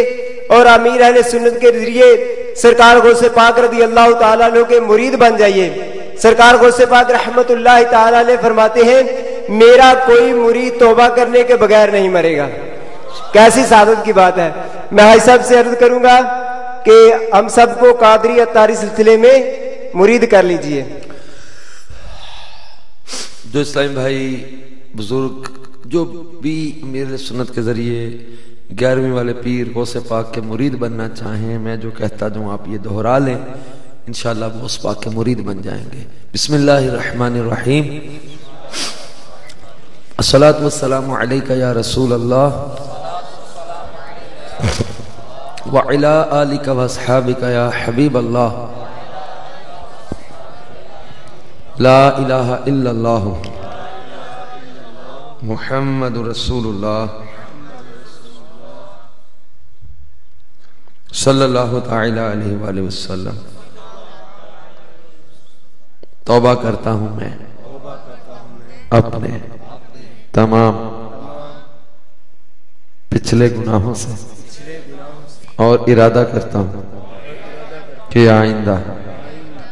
اور امیر اہل سنت کے ذریعے سرکار غوث پاک رضی اللہ تعالیٰ عنہ کے مرید بن جائیے. سرکار غوث پاک رحمت اللہ تعالی علیہ فرماتے ہیں, میرا کوئی مرید توبہ کرنے کے بغیر نہیں مرے گا. کیسی سعادت کی بات ہے. میں حاجی صاحب سے عرض کروں گا کہ ہم سب کو قادری اتاری سلسلے میں مرید کر لیجئے.
جو اسلامی بھائی بزرگ جو بھی امیر سنت کے ذریعے 11ویں والے پیر غوث پاک کے مرید بننا چاہیں, میں جو کہتا ہوں آپ یہ دہرا لیں, انشاءاللہ وہ غوث پاک کے مرید بن جائیں گے. بسم اللہ الرحمن الرحیم. الصلاۃ والسلام علیک یا رسول اللہ وعلی آلک واصحابک یا حبیب اللہ. لا الہ الا اللہ محمد رسول اللہ صلی اللہ تعالی علیہ وآلہ وسلم. توبہ کرتا ہوں میں اپنے تمام پچھلے گناہوں سے اور ارادہ کرتا ہوں کہ آئندہ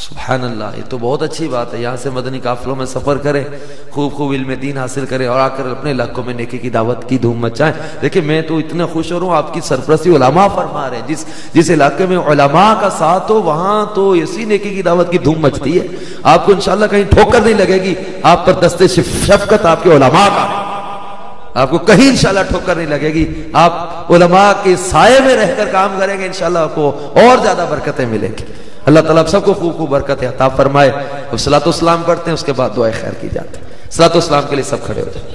سبحان اللہ، یہ تو بہت اچھی بات ہے. یہاں سے مدنی قافلوں میں سفر کریں، خوب علم دین حاصل کریں اور آ کر اپنے علاقوں میں نیکی کی دعوت کی دھوم مچائیں. دیکھیں میں تو اتنا خوش ہو رہا ہوں، آپ کی سرپرستی علماء فرما رہے ہیں. جس علاقے میں علماء کا ساتھ ہو وہاں تو اسی نیکی کی دعوت کی دھوم مچتی ہے. آپ کو انشاءاللہ کہیں ٹھوکر نہیں لگے گی، آپ پر دستے شفقت آپ کے علماء کا، آپ کو کہیں انشاءاللہ ٹھوکر نہیں لگے گی. آپ علماء کے سائے میں رہ کر کام کریں گے، انشاءاللہ آپ کو اور زیادہ برکتیں ملیں گی. اللہ تعالیٰ سب کو خوب برکت عطا فرمائے. اب صلاۃ و سلام پڑھتے ہیں، اس کے بعد دعائے خیر کی جاتی ہے. صلاۃ و سلام کے لیے سب کھڑے ہو جائیں.